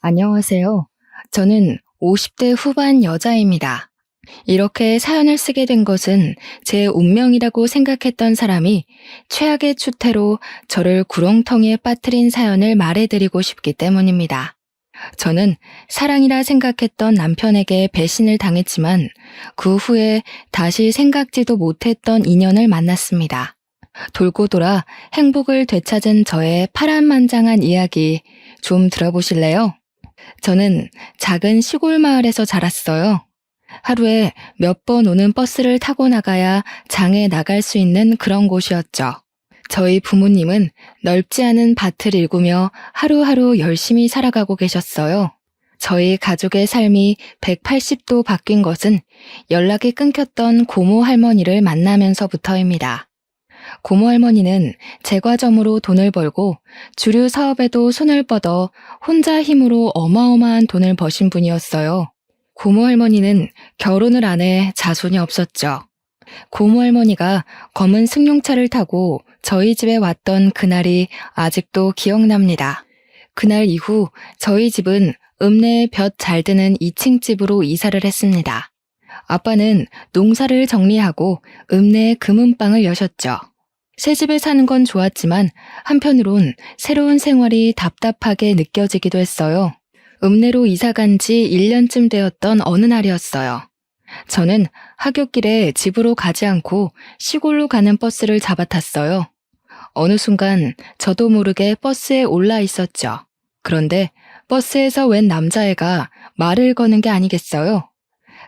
안녕하세요. 저는 50대 후반 여자입니다. 이렇게 사연을 쓰게 된 것은 제 운명이라고 생각했던 사람이 최악의 추태로 저를 구렁텅이에 빠뜨린 사연을 말해드리고 싶기 때문입니다. 저는 사랑이라 생각했던 남편에게 배신을 당했지만 그 후에 다시 생각지도 못했던 인연을 만났습니다. 돌고 돌아 행복을 되찾은 저의 파란만장한 이야기 좀 들어보실래요? 저는 작은 시골 마을에서 자랐어요. 하루에 몇 번 오는 버스를 타고 나가야 장에 나갈 수 있는 그런 곳이었죠. 저희 부모님은 넓지 않은 밭을 일구며 하루하루 열심히 살아가고 계셨어요. 저희 가족의 삶이 180도 바뀐 것은 연락이 끊겼던 고모 할머니를 만나면서부터입니다. 고모 할머니는 제과점으로 돈을 벌고 주류 사업에도 손을 뻗어 혼자 힘으로 어마어마한 돈을 버신 분이었어요. 고모 할머니는 결혼을 안 해 자손이 없었죠. 고모 할머니가 검은 승용차를 타고 저희 집에 왔던 그날이 아직도 기억납니다. 그날 이후 저희 집은 읍내에 볕 잘 드는 2층 집으로 이사를 했습니다. 아빠는 농사를 정리하고 읍내에 금은방을 여셨죠. 새 집에 사는 건 좋았지만 한편으론 새로운 생활이 답답하게 느껴지기도 했어요. 읍내로 이사 간 지 1년쯤 되었던 어느 날이었어요. 저는 하굣길에 집으로 가지 않고 시골로 가는 버스를 잡아탔어요. 어느 순간 저도 모르게 버스에 올라 있었죠. 그런데 버스에서 웬 남자애가 말을 거는 게 아니겠어요?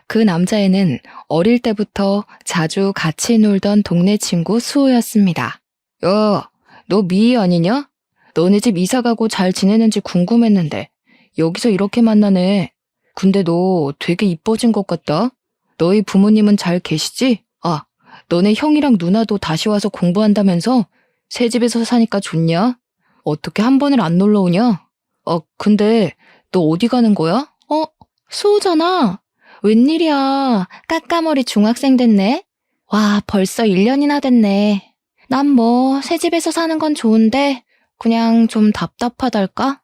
그 남자애는 어릴 때부터 자주 같이 놀던 동네 친구 수호였습니다. 야, 너 미희 아니냐? 너네 집 이사 가고 잘 지내는지 궁금했는데 여기서 이렇게 만나네. 근데 너 되게 이뻐진 것 같다. 너희 부모님은 잘 계시지? 아, 너네 형이랑 누나도 다시 와서 공부한다면서? 새 집에서 사니까 좋냐? 어떻게 한 번을 안 놀러 오냐? 근데 너 어디 가는 거야? 수호잖아. 웬일이야. 까까머리 중학생 됐네. 와, 벌써 1년이나 됐네. 난 뭐 새 집에서 사는 건 좋은데 그냥 좀 답답하달까?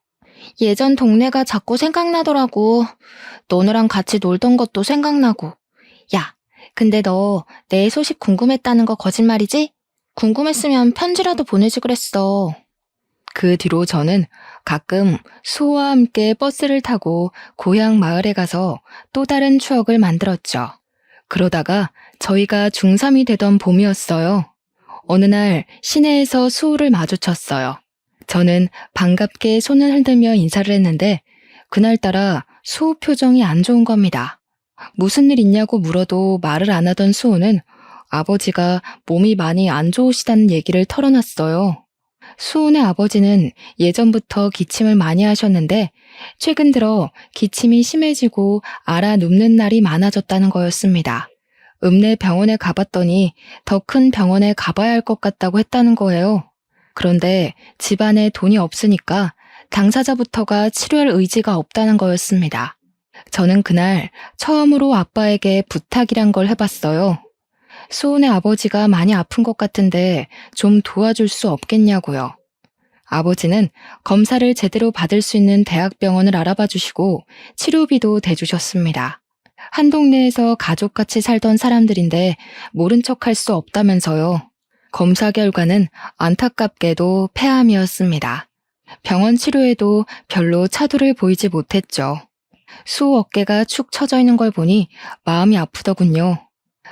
예전 동네가 자꾸 생각나더라고. 너네랑 같이 놀던 것도 생각나고. 야, 근데 너 내 소식 궁금했다는 거 거짓말이지? 궁금했으면 편지라도 보내지 그랬어. 그 뒤로 저는 가끔 수호와 함께 버스를 타고 고향 마을에 가서 또 다른 추억을 만들었죠. 그러다가 저희가 중3이 되던 봄이었어요. 어느 날 시내에서 수호를 마주쳤어요. 저는 반갑게 손을 흔들며 인사를 했는데 그날따라 수호 표정이 안 좋은 겁니다. 무슨 일 있냐고 물어도 말을 안 하던 수호는 아버지가 몸이 많이 안 좋으시다는 얘기를 털어놨어요. 수호네 아버지는 예전부터 기침을 많이 하셨는데 최근 들어 기침이 심해지고 앓아 눕는 날이 많아졌다는 거였습니다. 읍내 병원에 가봤더니 더 큰 병원에 가봐야 할 것 같다고 했다는 거예요. 그런데 집안에 돈이 없으니까 당사자부터가 치료할 의지가 없다는 거였습니다. 저는 그날 처음으로 아빠에게 부탁이란 걸 해봤어요. 수호네 아버지가 많이 아픈 것 같은데 좀 도와줄 수 없겠냐고요. 아버지는 검사를 제대로 받을 수 있는 대학병원을 알아봐 주시고 치료비도 대주셨습니다. 한 동네에서 가족같이 살던 사람들인데 모른 척할 수 없다면서요. 검사 결과는 안타깝게도 폐암이었습니다. 병원 치료에도 별로 차도를 보이지 못했죠. 수호 어깨가 축 처져 있는 걸 보니 마음이 아프더군요.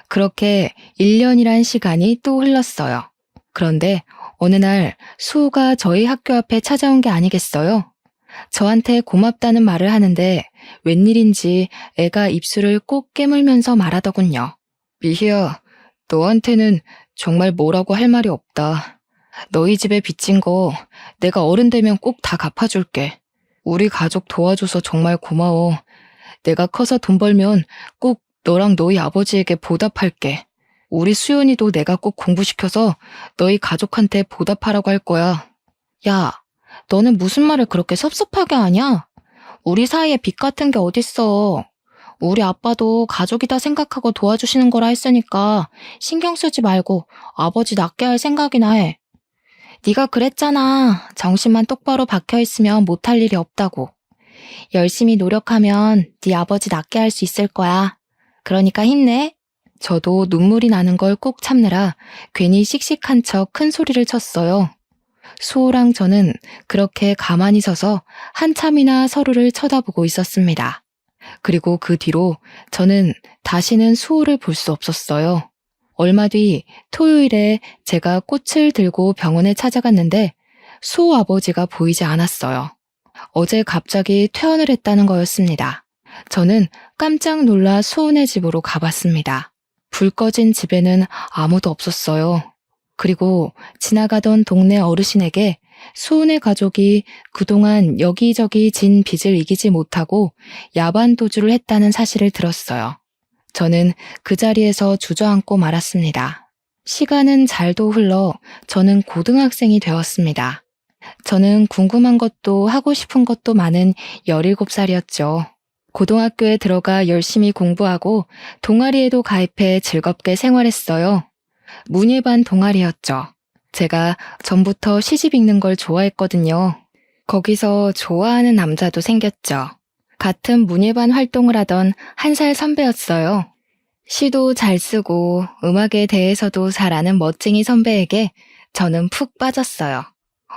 그렇게 1년이란 시간이 또 흘렀어요. 그런데 어느 날 수호가 저희 학교 앞에 찾아온 게 아니겠어요? 저한테 고맙다는 말을 하는데 웬일인지 애가 입술을 꼭 깨물면서 말하더군요. 미희야, 너한테는 정말 뭐라고 할 말이 없다. 너희 집에 빚진 거 내가 어른 되면 꼭 다 갚아줄게. 우리 가족 도와줘서 정말 고마워. 내가 커서 돈 벌면 꼭 너랑 너희 아버지에게 보답할게. 우리 수연이도 내가 꼭 공부시켜서 너희 가족한테 보답하라고 할 거야. 야, 너는 무슨 말을 그렇게 섭섭하게 하냐? 우리 사이에 빚 같은 게 어딨어. 우리 아빠도 가족이다 생각하고 도와주시는 거라 했으니까 신경 쓰지 말고 아버지 낫게 할 생각이나 해. 네가 그랬잖아. 정신만 똑바로 박혀있으면 못할 일이 없다고. 열심히 노력하면 네 아버지 낫게 할 수 있을 거야. 그러니까 힘내. 저도 눈물이 나는 걸 꼭 참느라 괜히 씩씩한 척 큰 소리를 쳤어요. 수호랑 저는 그렇게 가만히 서서 한참이나 서로를 쳐다보고 있었습니다. 그리고 그 뒤로 저는 다시는 수호를 볼 수 없었어요. 얼마 뒤 토요일에 제가 꽃을 들고 병원에 찾아갔는데 수호 아버지가 보이지 않았어요. 어제 갑자기 퇴원을 했다는 거였습니다. 저는 깜짝 놀라 수호네 집으로 가봤습니다. 불 꺼진 집에는 아무도 없었어요. 그리고 지나가던 동네 어르신에게 수호네 가족이 그동안 여기저기 진 빚을 이기지 못하고 야반도주를 했다는 사실을 들었어요. 저는 그 자리에서 주저앉고 말았습니다. 시간은 잘도 흘러 저는 고등학생이 되었습니다. 저는 궁금한 것도 하고 싶은 것도 많은 17살이었죠. 고등학교에 들어가 열심히 공부하고 동아리에도 가입해 즐겁게 생활했어요. 문예반 동아리였죠. 제가 전부터 시집 읽는 걸 좋아했거든요. 거기서 좋아하는 남자도 생겼죠. 같은 문예반 활동을 하던 1살 선배였어요. 시도 잘 쓰고 음악에 대해서도 잘 아는 멋쟁이 선배에게 저는 푹 빠졌어요.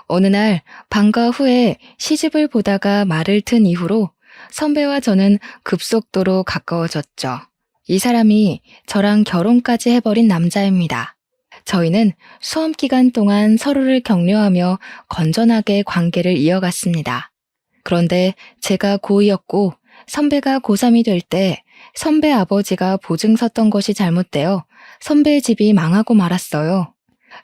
어느 날 방과 후에 시집을 보다가 말을 튼 이후로 선배와 저는 급속도로 가까워졌죠. 이 사람이 저랑 결혼까지 해버린 남자입니다. 저희는 수험 기간 동안 서로를 격려하며 건전하게 관계를 이어갔습니다. 그런데 제가 고2였고 선배가 고3이 될 때 선배 아버지가 보증 섰던 것이 잘못되어 선배의 집이 망하고 말았어요.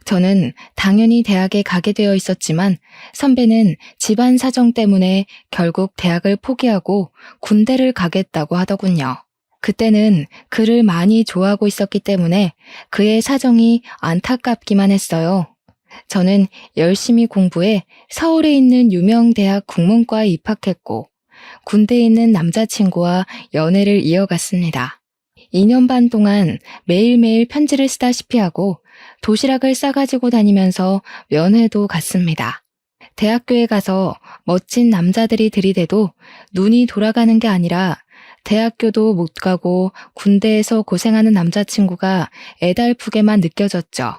저는 당연히 대학에 가게 되어 있었지만 선배는 집안 사정 때문에 결국 대학을 포기하고 군대를 가겠다고 하더군요. 그때는 그를 많이 좋아하고 있었기 때문에 그의 사정이 안타깝기만 했어요. 저는 열심히 공부해 서울에 있는 유명 대학 국문과에 입학했고 군대에 있는 남자친구와 연애를 이어갔습니다. 2년 반 동안 매일매일 편지를 쓰다시피 하고 도시락을 싸가지고 다니면서 면회도 갔습니다. 대학교에 가서 멋진 남자들이 들이대도 눈이 돌아가는 게 아니라 대학교도 못 가고 군대에서 고생하는 남자친구가 애달프게만 느껴졌죠.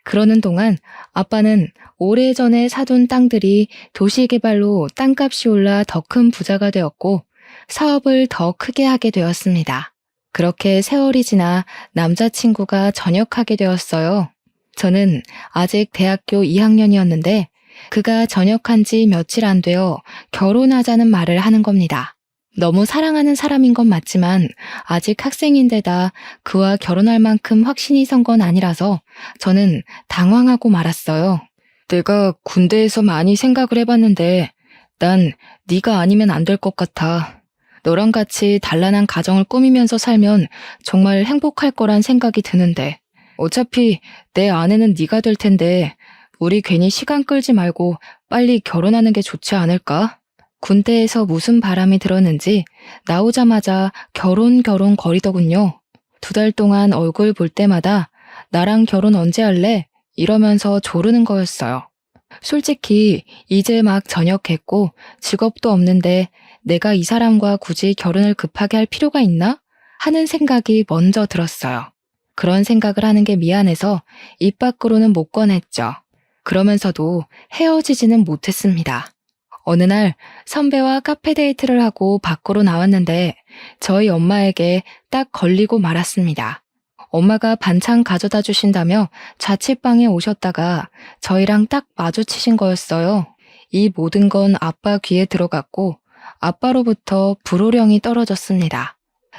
그러는 동안 아빠는 오래전에 사둔 땅들이 도시개발로 땅값이 올라 더 큰 부자가 되었고 사업을 더 크게 하게 되었습니다. 그렇게 세월이 지나 남자친구가 전역하게 되었어요. 저는 아직 대학교 2학년이었는데 그가 전역한 지 며칠 안 되어 결혼하자는 말을 하는 겁니다. 너무 사랑하는 사람인 건 맞지만 아직 학생인데다 그와 결혼할 만큼 확신이 선 건 아니라서 저는 당황하고 말았어요. 내가 군대에서 많이 생각을 해봤는데 난 네가 아니면 안 될 것 같아. 너랑 같이 단란한 가정을 꾸미면서 살면 정말 행복할 거란 생각이 드는데 어차피 내 아내는 네가 될 텐데 우리 괜히 시간 끌지 말고 빨리 결혼하는 게 좋지 않을까? 군대에서 무슨 바람이 들었는지 나오자마자 결혼 거리더군요. 2달 동안 얼굴 볼 때마다 나랑 결혼 언제 할래? 이러면서 조르는 거였어요. 솔직히 이제 막 전역했고 직업도 없는데 내가 이 사람과 굳이 결혼을 급하게 할 필요가 있나? 하는 생각이 먼저 들었어요. 그런 생각을 하는 게 미안해서 입 밖으로는 못 꺼냈죠. 그러면서도 헤어지지는 못했습니다. 어느 날 선배와 카페 데이트를 하고 밖으로 나왔는데 저희 엄마에게 딱 걸리고 말았습니다. 엄마가 반찬 가져다 주신다며 자취방에 오셨다가 저희랑 딱 마주치신 거였어요. 이 모든 건 아빠 귀에 들어갔고 아빠로부터 불호령이 떨어졌습니다.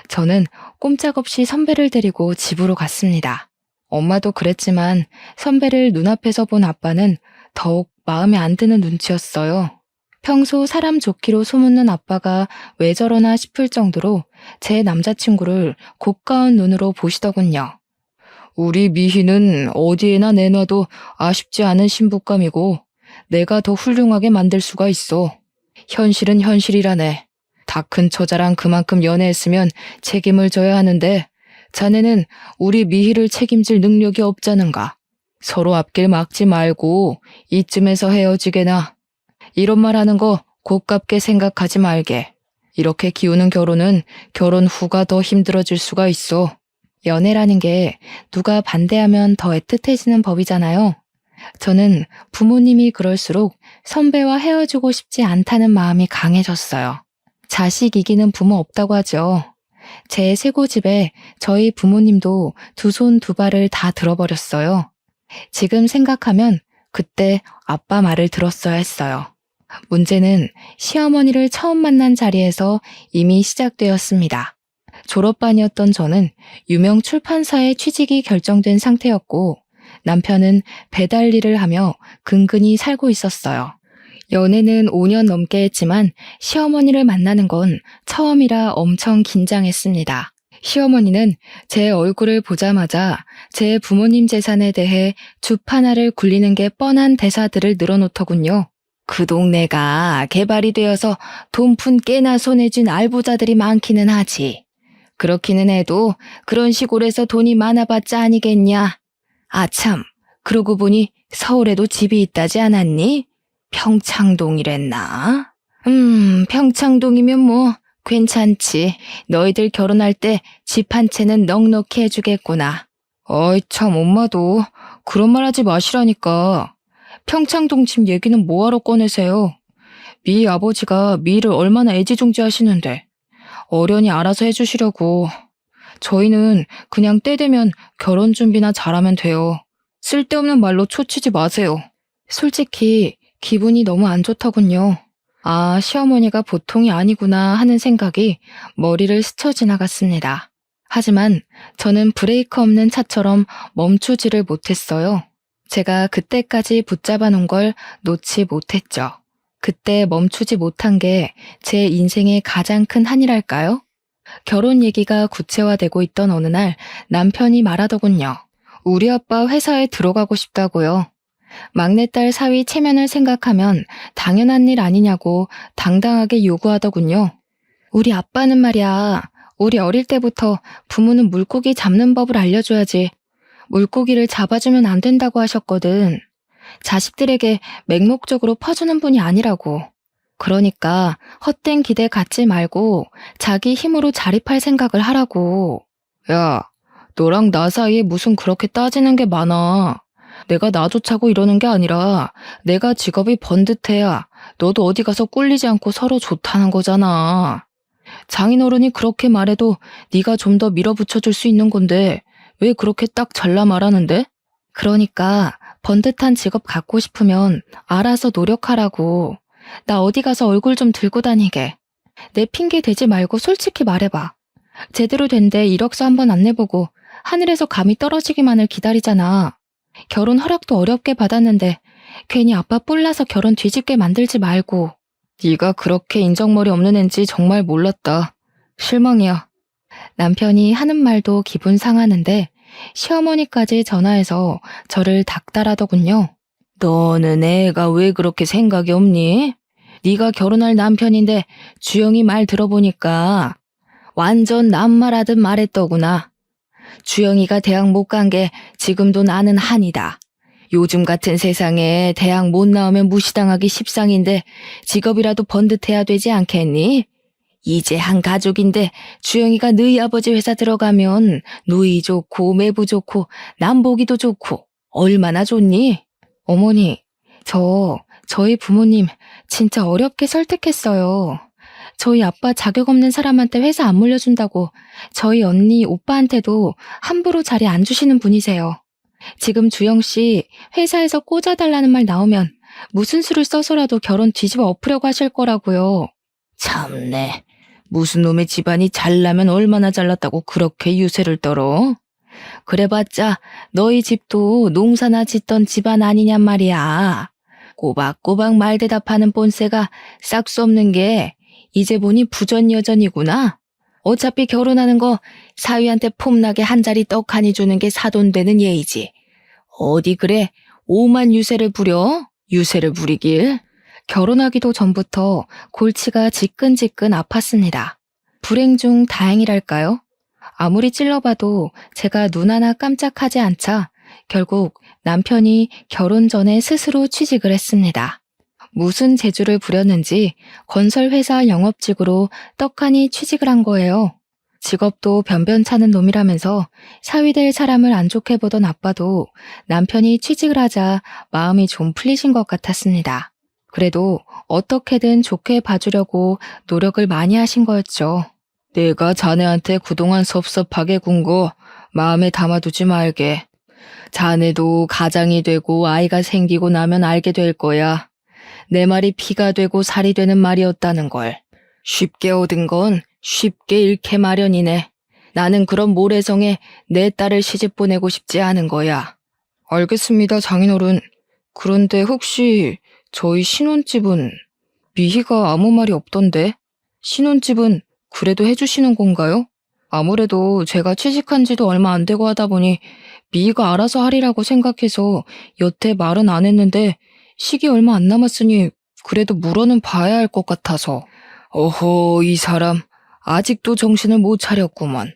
저는 꼼짝없이 선배를 데리고 집으로 갔습니다. 엄마도 그랬지만 선배를 눈앞에서 본 아빠는 더욱 마음에 안 드는 눈치였어요. 평소 사람 좋기로 소문난 아빠가 왜 저러나 싶을 정도로 제 남자친구를 고가운 눈으로 보시더군요. 우리 미희는 어디에나 내놔도 아쉽지 않은 신부감이고 내가 더 훌륭하게 만들 수가 있어. 현실은 현실이라네. 다 큰 처자랑 그만큼 연애했으면 책임을 져야 하는데 자네는 우리 미희를 책임질 능력이 없자는가. 서로 앞길 막지 말고 이쯤에서 헤어지게나. 이런 말 하는 거 고깝게 생각하지 말게. 이렇게 기우는 결혼은 결혼 후가 더 힘들어질 수가 있어. 연애라는 게 누가 반대하면 더 애틋해지는 법이잖아요. 저는 부모님이 그럴수록 선배와 헤어지고 싶지 않다는 마음이 강해졌어요. 자식 이기는 부모 없다고 하죠. 제 쇄고집에 저희 부모님도 두 손 두 발을 다 들어버렸어요. 지금 생각하면 그때 아빠 말을 들었어야 했어요. 문제는 시어머니를 처음 만난 자리에서 이미 시작되었습니다. 졸업반이었던 저는 유명 출판사에 취직이 결정된 상태였고 남편은 배달 일을 하며 근근히 살고 있었어요. 연애는 5년 넘게 했지만 시어머니를 만나는 건 처음이라 엄청 긴장했습니다. 시어머니는 제 얼굴을 보자마자 제 부모님 재산에 대해 주파나를 굴리는 게 뻔한 대사들을 늘어놓더군요. 그 동네가 개발이 되어서 돈푼 깨나 손에 쥔 알부자들이 많기는 하지. 그렇기는 해도 그런 시골에서 돈이 많아봤자 아니겠냐. 아참, 그러고 보니 서울에도 집이 있다지 않았니? 평창동이랬나? 평창동이면 뭐 괜찮지. 너희들 결혼할 때 집 한 채는 넉넉히 해주겠구나. 어이 참 엄마도 그런 말 하지 마시라니까. 평창동 집 얘기는 뭐하러 꺼내세요? 미 아버지가 미를 얼마나 애지중지하시는데 어련히 알아서 해주시려고. 저희는 그냥 때 되면 결혼 준비나 잘하면 돼요. 쓸데없는 말로 초치지 마세요. 솔직히 기분이 너무 안 좋더군요. 아, 시어머니가 보통이 아니구나 하는 생각이 머리를 스쳐 지나갔습니다. 하지만 저는 브레이크 없는 차처럼 멈추지를 못했어요. 제가 그때까지 붙잡아 놓은 걸 놓지 못했죠. 그때 멈추지 못한 게 제 인생의 가장 큰 한이랄까요? 결혼 얘기가 구체화되고 있던 어느 날 남편이 말하더군요. 우리 아빠 회사에 들어가고 싶다고요. 막내딸 사위 체면을 생각하면 당연한 일 아니냐고 당당하게 요구하더군요. 우리 아빠는 말이야, 우리 어릴 때부터 부모는 물고기 잡는 법을 알려줘야지 물고기를 잡아주면 안 된다고 하셨거든. 자식들에게 맹목적으로 퍼주는 분이 아니라고. 그러니까 헛된 기대 갖지 말고 자기 힘으로 자립할 생각을 하라고. 야, 너랑 나 사이에 무슨 그렇게 따지는 게 많아. 내가 나 좋자고 이러는 게 아니라 내가 직업이 번듯해야 너도 어디 가서 꿀리지 않고 서로 좋다는 거잖아. 장인어른이 그렇게 말해도 네가 좀 더 밀어붙여줄 수 있는 건데 왜 그렇게 딱 잘라 말하는데? 그러니까 번듯한 직업 갖고 싶으면 알아서 노력하라고. 나 어디 가서 얼굴 좀 들고 다니게. 내 핑계 대지 말고 솔직히 말해봐. 제대로 된데 이력서 한번 안 내보고 하늘에서 감이 떨어지기만을 기다리잖아. 결혼 허락도 어렵게 받았는데 괜히 아빠 뿔나서 결혼 뒤집게 만들지 말고. 네가 그렇게 인정머리 없는 앤지 정말 몰랐다. 실망이야. 남편이 하는 말도 기분 상하는데 시어머니까지 전화해서 저를 닥달하더군요. 너는 애가 왜 그렇게 생각이 없니? 네가 결혼할 남편인데 주영이 말 들어보니까 완전 남말하듯 말했더구나. 주영이가 대학 못 간 게 지금도 나는 한이다. 요즘 같은 세상에 대학 못 나오면 무시당하기 십상인데 직업이라도 번듯해야 되지 않겠니? 이제 한 가족인데 주영이가 너희 아버지 회사 들어가면 누이 좋고 매부 좋고 남보기도 좋고 얼마나 좋니? 어머니, 저희 부모님 진짜 어렵게 설득했어요. 저희 아빠 자격 없는 사람한테 회사 안 물려준다고 저희 언니, 오빠한테도 함부로 자리 안 주시는 분이세요. 지금 주영 씨 회사에서 꽂아달라는 말 나오면 무슨 수를 써서라도 결혼 뒤집어 엎으려고 하실 거라고요. 참네. 무슨 놈의 집안이 잘나면 얼마나 잘났다고 그렇게 유세를 떨어? 그래봤자 너희 집도 농사나 짓던 집안 아니냔 말이야. 꼬박꼬박 말대답하는 본세가 싹 수 없는 게 이제 보니 부전여전이구나. 어차피 결혼하는 거 사위한테 폼나게 한 자리 떡하니 주는 게 사돈되는 예의지. 어디 그래 오만 유세를 부려? 유세를 부리길. 결혼하기도 전부터 골치가 지끈지끈 아팠습니다. 불행 중 다행이랄까요? 아무리 찔러봐도 제가 눈 하나 깜짝하지 않자 결국 남편이 결혼 전에 스스로 취직을 했습니다. 무슨 재주를 부렸는지 건설회사 영업직으로 떡하니 취직을 한 거예요. 직업도 변변찮은 놈이라면서 사위될 사람을 안 좋게 보던 아빠도 남편이 취직을 하자 마음이 좀 풀리신 것 같았습니다. 그래도 어떻게든 좋게 봐주려고 노력을 많이 하신 거였죠. 내가 자네한테 그동안 섭섭하게 군 거 마음에 담아두지 말게. 자네도 가장이 되고 아이가 생기고 나면 알게 될 거야. 내 말이 피가 되고 살이 되는 말이었다는 걸. 쉽게 얻은 건 쉽게 잃게 마련이네. 나는 그런 모래성에 내 딸을 시집 보내고 싶지 않은 거야. 알겠습니다, 장인어른. 그런데 혹시 저희 신혼집은 미희가 아무 말이 없던데? 신혼집은 그래도 해주시는 건가요? 아무래도 제가 취직한 지도 얼마 안 되고 하다 보니 미희가 알아서 하리라고 생각해서 여태 말은 안 했는데 시기 얼마 안 남았으니 그래도 물어는 봐야 할 것 같아서. 어허, 이 사람 아직도 정신을 못 차렸구먼.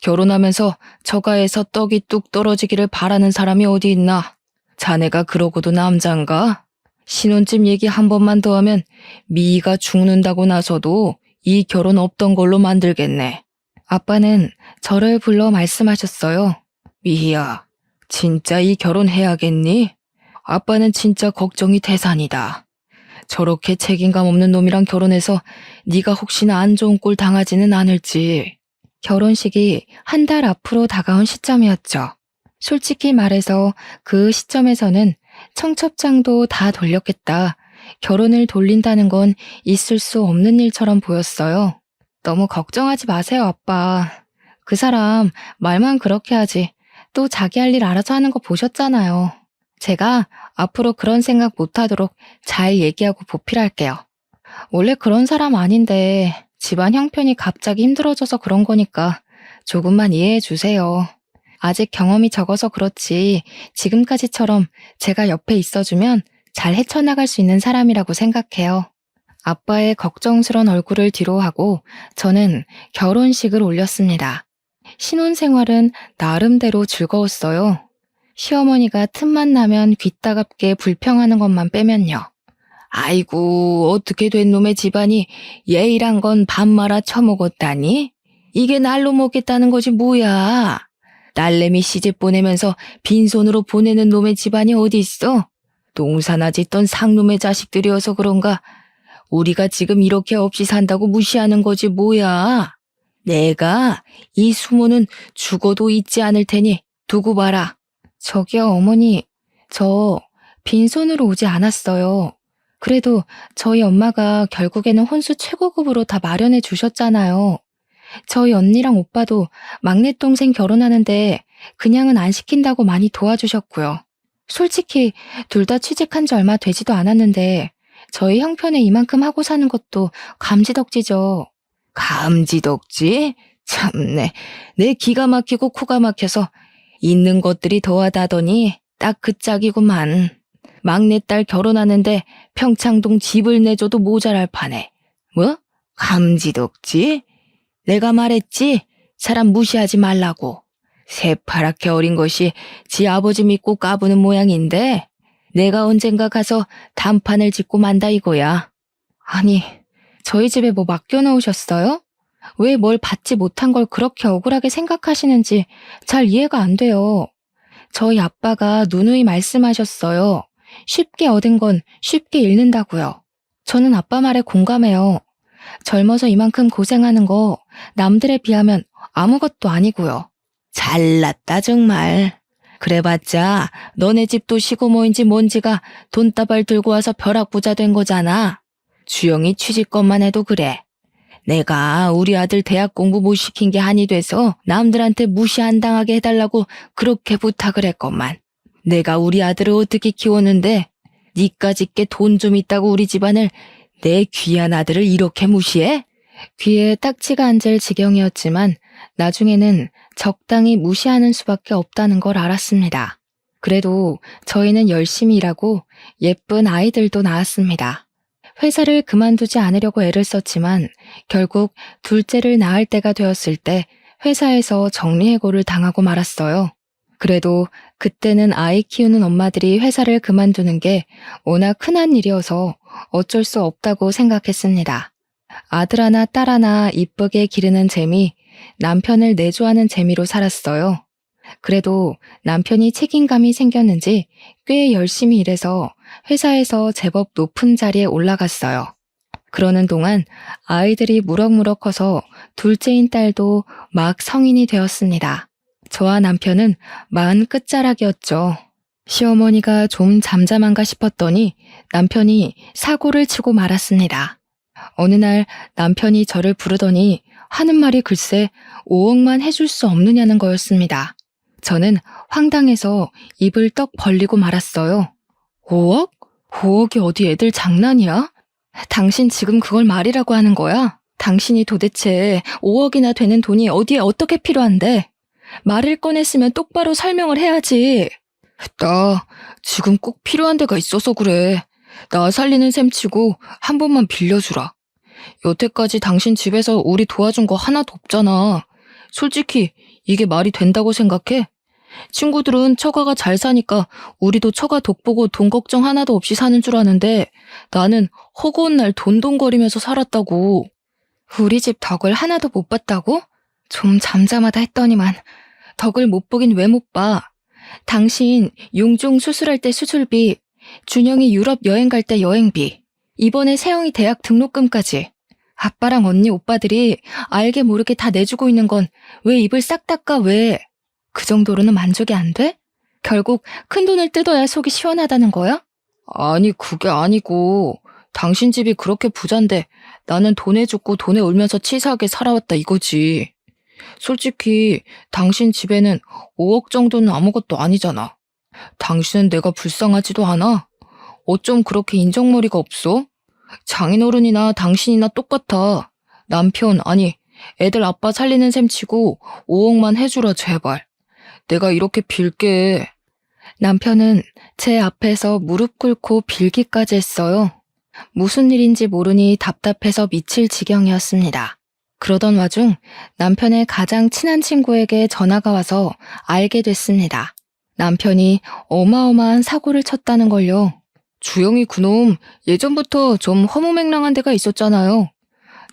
결혼하면서 처가에서 떡이 뚝 떨어지기를 바라는 사람이 어디 있나? 자네가 그러고도 남잔가? 신혼집 얘기 한 번만 더 하면 미희가 죽는다고 나서도 이 결혼 없던 걸로 만들겠네. 아빠는 저를 불러 말씀하셨어요. 미희야, 진짜 이 결혼 해야겠니? 아빠는 진짜 걱정이 태산이다. 저렇게 책임감 없는 놈이랑 결혼해서 네가 혹시나 안 좋은 꼴 당하지는 않을지. 결혼식이 한 달 앞으로 다가온 시점이었죠. 솔직히 말해서 그 시점에서는 청첩장도 다 돌렸겠다. 결혼을 돌린다는 건 있을 수 없는 일처럼 보였어요. 너무 걱정하지 마세요, 아빠. 그 사람 말만 그렇게 하지. 또 자기 할 일 알아서 하는 거 보셨잖아요. 제가 앞으로 그런 생각 못하도록 잘 얘기하고 보필할게요. 원래 그런 사람 아닌데 집안 형편이 갑자기 힘들어져서 그런 거니까 조금만 이해해 주세요. 아직 경험이 적어서 그렇지 지금까지처럼 제가 옆에 있어주면 잘 헤쳐나갈 수 있는 사람이라고 생각해요. 아빠의 걱정스런 얼굴을 뒤로하고 저는 결혼식을 올렸습니다. 신혼생활은 나름대로 즐거웠어요. 시어머니가 틈만 나면 귀따갑게 불평하는 것만 빼면요. 아이고, 어떻게 된 놈의 집안이 예의란 건 밥 말아 처먹었다니? 이게 날로 먹겠다는 거지 뭐야? 딸내미 시집 보내면서 빈손으로 보내는 놈의 집안이 어디 있어? 농사나 짓던 상놈의 자식들이어서 그런가? 우리가 지금 이렇게 없이 산다고 무시하는 거지 뭐야? 내가 이 수모는 죽어도 잊지 않을 테니 두고 봐라. 저기요, 어머니. 저 빈손으로 오지 않았어요. 그래도 저희 엄마가 결국에는 혼수 최고급으로 다 마련해 주셨잖아요. 저희 언니랑 오빠도 막내 동생 결혼하는데 그냥은 안 시킨다고 많이 도와주셨고요. 솔직히 둘 다 취직한 지 얼마 되지도 않았는데 저희 형편에 이만큼 하고 사는 것도 감지덕지죠. 감지덕지? 참네. 내 기가 막히고 코가 막혀서 있는 것들이 더하다더니 딱 그 짝이구만. 막내딸 결혼하는데 평창동 집을 내줘도 모자랄 판에. 뭐? 감지덕지? 내가 말했지? 사람 무시하지 말라고. 새파랗게 어린 것이 지 아버지 믿고 까부는 모양인데 내가 언젠가 가서 단판을 짓고 만다 이거야. 아니, 저희 집에 뭐 맡겨놓으셨어요? 왜 뭘 받지 못한 걸 그렇게 억울하게 생각하시는지 잘 이해가 안 돼요. 저희 아빠가 누누이 말씀하셨어요. 쉽게 얻은 건 쉽게 잃는다고요. 저는 아빠 말에 공감해요. 젊어서 이만큼 고생하는 거 남들에 비하면 아무것도 아니고요. 잘났다 정말. 그래봤자 너네 집도 시고모인지 뭔지가 돈다발 들고 와서 벼락부자 된 거잖아. 주영이 취직것만 해도 그래. 내가 우리 아들 대학 공부 못 시킨 게 한이 돼서 남들한테 무시 안 당하게 해달라고 그렇게 부탁을 했건만. 내가 우리 아들을 어떻게 키웠는데 니까짓게 돈 좀 있다고 우리 집안을 내 귀한 아들을 이렇게 무시해? 귀에 딱지가 앉을 지경이었지만 나중에는 적당히 무시하는 수밖에 없다는 걸 알았습니다. 그래도 저희는 열심히 일하고 예쁜 아이들도 낳았습니다. 회사를 그만두지 않으려고 애를 썼지만 결국 둘째를 낳을 때가 되었을 때 회사에서 정리해고를 당하고 말았어요. 그래도 그때는 아이 키우는 엄마들이 회사를 그만두는 게 워낙 흔한 일이어서 어쩔 수 없다고 생각했습니다. 아들 하나 딸 하나 이쁘게 기르는 재미, 남편을 내조하는 재미로 살았어요. 그래도 남편이 책임감이 생겼는지 꽤 열심히 일해서 회사에서 제법 높은 자리에 올라갔어요. 그러는 동안 아이들이 무럭무럭 커서 둘째인 딸도 막 성인이 되었습니다. 저와 남편은 40 끝자락이었죠. 시어머니가 좀 잠잠한가 싶었더니 남편이 사고를 치고 말았습니다. 어느 날 남편이 저를 부르더니 하는 말이 글쎄 5억만 해줄 수 없느냐는 거였습니다. 저는 황당해서 입을 떡 벌리고 말았어요. 5억? 5억이 어디 애들 장난이야? 당신 지금 그걸 말이라고 하는 거야? 당신이 도대체 5억이나 되는 돈이 어디에 어떻게 필요한데? 말을 꺼냈으면 똑바로 설명을 해야지. 나 지금 꼭 필요한 데가 있어서 그래. 나 살리는 셈 치고 한 번만 빌려주라. 여태까지 당신 집에서 우리 도와준 거 하나도 없잖아. 솔직히 이게 말이 된다고 생각해? 친구들은 처가가 잘 사니까 우리도 처가 덕보고 돈 걱정 하나도 없이 사는 줄 아는데 나는 허구한 날 돈돈거리면서 살았다고. 우리 집 덕을 하나도 못 봤다고? 좀 잠잠하다 했더니만 덕을 못 보긴 왜 못 봐. 당신 용종 수술할 때 수술비, 준영이 유럽 여행 갈 때 여행비, 이번에 세영이 대학 등록금까지 아빠랑 언니 오빠들이 알게 모르게 다 내주고 있는 건 왜 입을 싹 닦아 왜? 그 정도로는 만족이 안 돼? 결국 큰돈을 뜯어야 속이 시원하다는 거야? 아니 그게 아니고 당신 집이 그렇게 부잔데 나는 돈에 죽고 돈에 울면서 치사하게 살아왔다 이거지. 솔직히 당신 집에는 5억 정도는 아무것도 아니잖아. 당신은 내가 불쌍하지도 않아? 어쩜 그렇게 인정머리가 없어? 장인어른이나 당신이나 똑같아. 남편 아니 애들 아빠 살리는 셈 치고 5억만 해주라 제발. 내가 이렇게 빌게. 남편은 제 앞에서 무릎 꿇고 빌기까지 했어요. 무슨 일인지 모르니 답답해서 미칠 지경이었습니다. 그러던 와중 남편의 가장 친한 친구에게 전화가 와서 알게 됐습니다. 남편이 어마어마한 사고를 쳤다는 걸요. 주영이 그놈 예전부터 좀 허무맹랑한 데가 있었잖아요.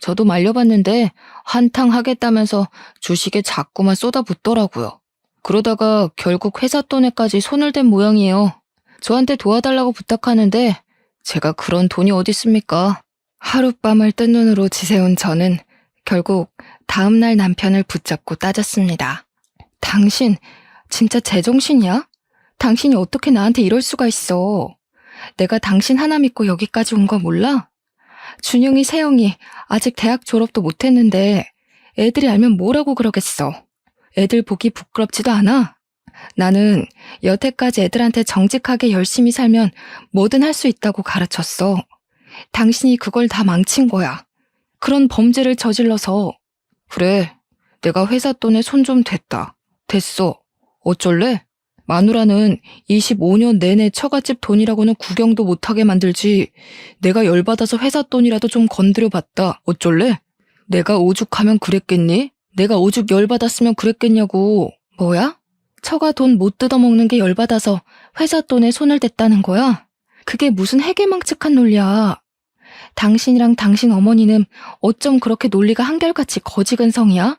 저도 말려봤는데 한탕 하겠다면서 주식에 자꾸만 쏟아붓더라고요. 그러다가 결국 회사 돈에까지 손을 댄 모양이에요. 저한테 도와달라고 부탁하는데 제가 그런 돈이 어디 있습니까? 하룻밤을 뜬 눈으로 지새운 저는 결국 다음날 남편을 붙잡고 따졌습니다. 당신 진짜 제정신이야? 당신이 어떻게 나한테 이럴 수가 있어? 내가 당신 하나 믿고 여기까지 온 거 몰라? 준영이, 세영이 아직 대학 졸업도 못했는데 애들이 알면 뭐라고 그러겠어. 애들 보기 부끄럽지도 않아? 나는 여태까지 애들한테 정직하게 열심히 살면 뭐든 할 수 있다고 가르쳤어. 당신이 그걸 다 망친 거야. 그런 범죄를 저질러서. 그래, 내가 회사 돈에 손 좀 댔다. 됐어. 어쩔래? 마누라는 25년 내내 처갓집 돈이라고는 구경도 못하게 만들지. 내가 열받아서 회사 돈이라도 좀 건드려봤다. 어쩔래? 내가 오죽하면 그랬겠니? 내가 오죽 열받았으면 그랬겠냐고. 뭐야? 처가 돈 못 뜯어먹는 게 열받아서 회사 돈에 손을 댔다는 거야? 그게 무슨 해괴망측한 논리야. 당신이랑 당신 어머니는 어쩜 그렇게 논리가 한결같이 거지근성이야?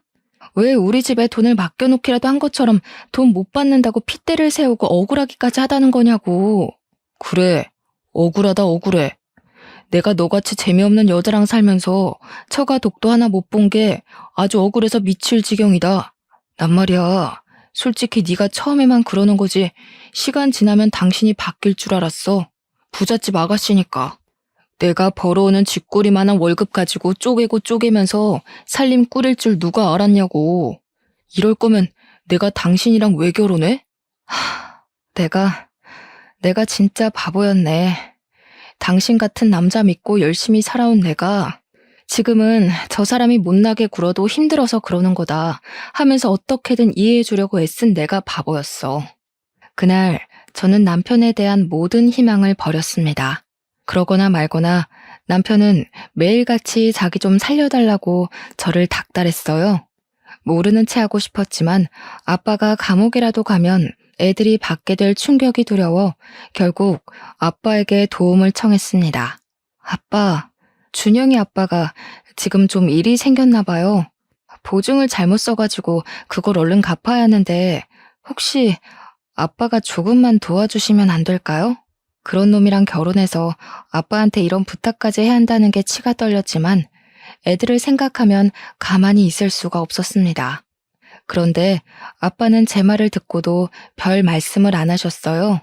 왜 우리 집에 돈을 맡겨놓기라도 한 것처럼 돈 못 받는다고 핏대를 세우고 억울하기까지 하다는 거냐고. 그래, 억울하다 억울해. 내가 너같이 재미없는 여자랑 살면서 처가 독도 하나 못 본 게 아주 억울해서 미칠 지경이다. 난 말이야, 솔직히 네가 처음에만 그러는 거지 시간 지나면 당신이 바뀔 줄 알았어. 부잣집 아가씨니까. 내가 벌어오는 쥐꼬리만한 월급 가지고 쪼개고 쪼개면서 살림 꾸릴 줄 누가 알았냐고. 이럴 거면 내가 당신이랑 왜 결혼해? 내가 진짜 바보였네. 당신 같은 남자 믿고 열심히 살아온 내가 지금은 저 사람이 못나게 굴어도 힘들어서 그러는 거다 하면서 어떻게든 이해해 주려고 애쓴 내가 바보였어. 그날 저는 남편에 대한 모든 희망을 버렸습니다. 그러거나 말거나 남편은 매일같이 자기 좀 살려달라고 저를 닥달했어요. 모르는 체 하고 싶었지만 아빠가 감옥이라도 가면 애들이 받게 될 충격이 두려워 결국 아빠에게 도움을 청했습니다. 아빠, 준영이 아빠가 지금 좀 일이 생겼나 봐요. 보증을 잘못 써가지고 그걸 얼른 갚아야 하는데 혹시 아빠가 조금만 도와주시면 안 될까요? 그런 놈이랑 결혼해서 아빠한테 이런 부탁까지 해야 한다는 게 치가 떨렸지만 애들을 생각하면 가만히 있을 수가 없었습니다. 그런데 아빠는 제 말을 듣고도 별 말씀을 안 하셨어요.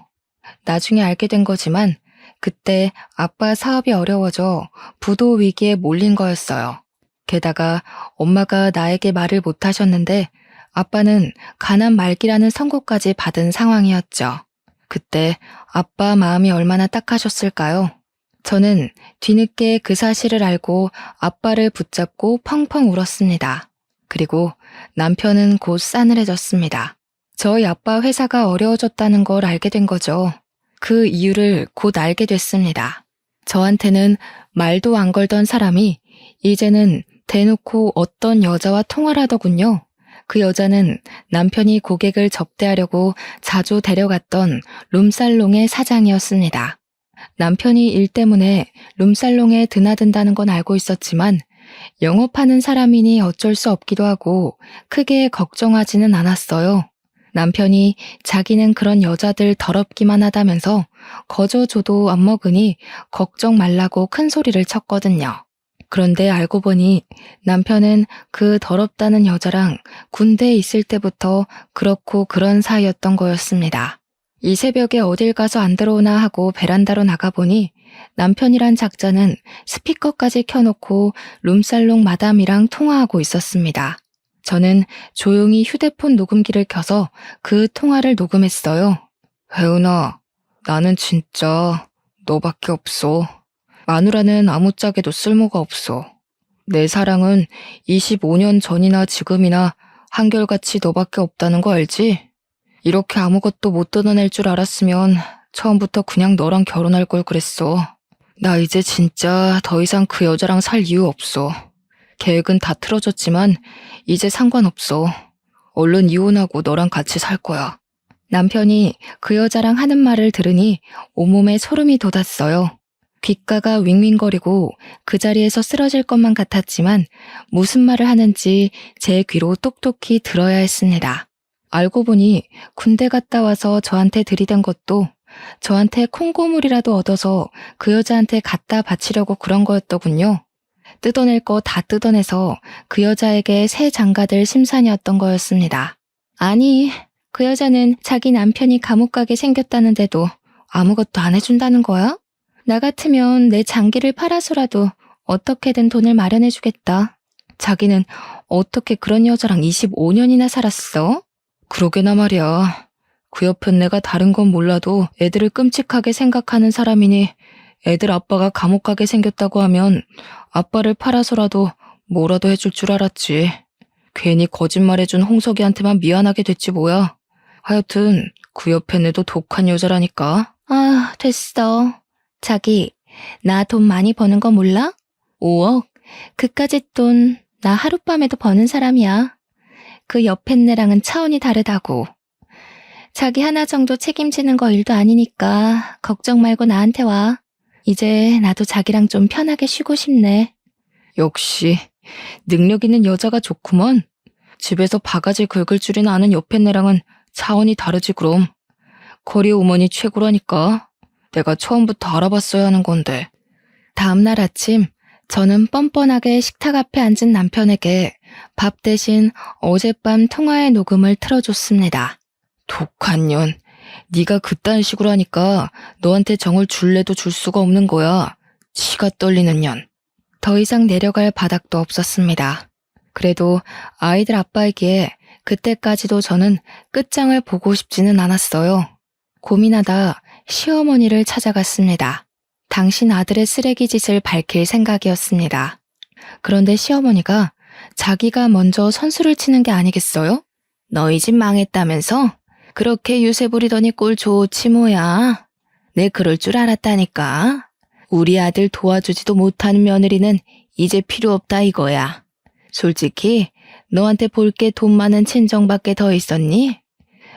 나중에 알게 된 거지만 그때 아빠 사업이 어려워져 부도 위기에 몰린 거였어요. 게다가 엄마가 나에게 말을 못 하셨는데 아빠는 가난 말기라는 선고까지 받은 상황이었죠. 그때 아빠 마음이 얼마나 딱하셨을까요? 저는 뒤늦게 그 사실을 알고 아빠를 붙잡고 펑펑 울었습니다. 그리고 남편은 곧 싸늘해졌습니다. 저희 아빠 회사가 어려워졌다는 걸 알게 된 거죠. 그 이유를 곧 알게 됐습니다. 저한테는 말도 안 걸던 사람이 이제는 대놓고 어떤 여자와 통화를 하더군요. 그 여자는 남편이 고객을 접대하려고 자주 데려갔던 룸살롱의 사장이었습니다. 남편이 일 때문에 룸살롱에 드나든다는 건 알고 있었지만 영업하는 사람이니 어쩔 수 없기도 하고 크게 걱정하지는 않았어요. 남편이 자기는 그런 여자들 더럽기만 하다면서 거저 줘도 안 먹으니 걱정 말라고 큰 소리를 쳤거든요. 그런데 알고 보니 남편은 그 더럽다는 여자랑 군대에 있을 때부터 그렇고 그런 사이였던 거였습니다. 이 새벽에 어딜 가서 안 들어오나 하고 베란다로 나가보니 남편이란 작자는 스피커까지 켜놓고 룸살롱 마담이랑 통화하고 있었습니다. 저는 조용히 휴대폰 녹음기를 켜서 그 통화를 녹음했어요. 혜은아, 나는 진짜 너밖에 없어. 마누라는 아무짝에도 쓸모가 없어. 내 사랑은 25년 전이나 지금이나 한결같이 너밖에 없다는 거 알지? 이렇게 아무것도 못 뜯어낼 줄 알았으면 처음부터 그냥 너랑 결혼할 걸 그랬어. 나 이제 진짜 더 이상 그 여자랑 살 이유 없어. 계획은 다 틀어졌지만 이제 상관없어. 얼른 이혼하고 너랑 같이 살 거야. 남편이 그 여자랑 하는 말을 들으니 온몸에 소름이 돋았어요. 귓가가 윙윙거리고 그 자리에서 쓰러질 것만 같았지만 무슨 말을 하는지 제 귀로 똑똑히 들어야 했습니다. 알고 보니 군대 갔다 와서 저한테 들이댄 것도 저한테 콩고물이라도 얻어서 그 여자한테 갖다 바치려고 그런 거였더군요. 뜯어낼 거 다 뜯어내서 그 여자에게 새 장가들 심산이었던 거였습니다. 아니, 그 여자는 자기 남편이 감옥 가게 생겼다는데도 아무것도 안 해준다는 거야? 나 같으면 내 장기를 팔아서라도 어떻게든 돈을 마련해주겠다. 자기는 어떻게 그런 여자랑 25년이나 살았어? 그러게나 말이야. 그 옆엔 내가 다른 건 몰라도 애들을 끔찍하게 생각하는 사람이니 애들 아빠가 감옥 가게 생겼다고 하면 아빠를 팔아서라도 뭐라도 해줄 줄 알았지. 괜히 거짓말해준 홍석이한테만 미안하게 됐지 뭐야. 하여튼 그 옆엔 애도 독한 여자라니까. 아, 됐어. 자기, 나 돈 많이 버는 거 몰라? 5억? 그까짓 돈 나 하룻밤에도 버는 사람이야. 그 옆엔 애랑은 차원이 다르다고. 자기 하나 정도 책임지는 거 일도 아니니까 걱정 말고 나한테 와. 이제 나도 자기랑 좀 편하게 쉬고 싶네. 역시 능력 있는 여자가 좋구먼. 집에서 바가지 긁을 줄이나 아는 옆엔 애랑은 차원이 다르지 그럼. 거리 어머니 최고라니까. 내가 처음부터 알아봤어야 하는 건데. 다음날 아침 저는 뻔뻔하게 식탁 앞에 앉은 남편에게 밥 대신 어젯밤 통화의 녹음을 틀어줬습니다. 독한 년, 네가 그딴 식으로 하니까 너한테 정을 줄래도 줄 수가 없는 거야. 치가 떨리는 년. 더 이상 내려갈 바닥도 없었습니다. 그래도 아이들 아빠이기에 그때까지도 저는 끝장을 보고 싶지는 않았어요. 고민하다 시어머니를 찾아갔습니다. 당신 아들의 쓰레기 짓을 밝힐 생각이었습니다. 그런데 시어머니가 자기가 먼저 선수를 치는 게 아니겠어요? 너희 집 망했다면서? 그렇게 유세 부리더니 꼴 좋지 뭐야. 내 그럴 줄 알았다니까. 우리 아들 도와주지도 못하는 며느리는 이제 필요 없다 이거야. 솔직히 너한테 볼 게 돈 많은 친정밖에 더 있었니?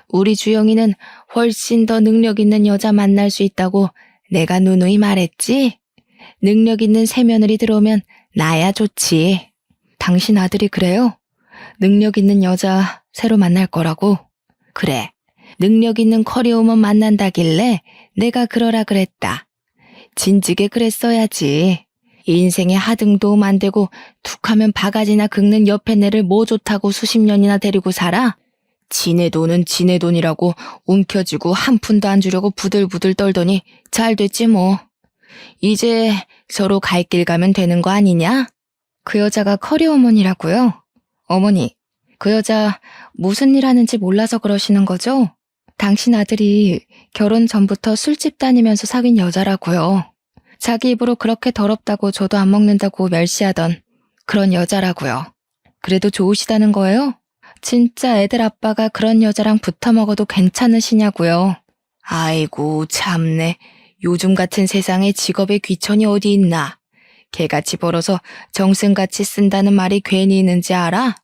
우리 주영이는 훨씬 더 능력 있는 여자 만날 수 있다고 내가 누누이 말했지? 능력 있는 새며느리 들어오면 나야 좋지. 당신 아들이 그래요? 능력 있는 여자 새로 만날 거라고? 그래. 능력 있는 커리어우먼 만난다길래 내가 그러라 그랬다. 진즉에 그랬어야지. 인생에 하등도 만들고 툭하면 바가지나 긁는 옆에 내를 뭐 좋다고 수십 년이나 데리고 살아? 지네 돈은 지네 돈이라고 움켜쥐고 한 푼도 안 주려고 부들부들 떨더니 잘 됐지 뭐. 이제 서로 갈 길 가면 되는 거 아니냐? 그 여자가 커리어우먼이라고요? 어머니, 그 여자 무슨 일 하는지 몰라서 그러시는 거죠? 당신 아들이 결혼 전부터 술집 다니면서 사귄 여자라고요. 자기 입으로 그렇게 더럽다고 저도 안 먹는다고 멸시하던 그런 여자라고요. 그래도 좋으시다는 거예요? 진짜 애들 아빠가 그런 여자랑 붙어 먹어도 괜찮으시냐고요. 아이고 참네. 요즘 같은 세상에 직업에 귀천이 어디 있나. 개같이 벌어서 정승같이 쓴다는 말이 괜히 있는지 알아?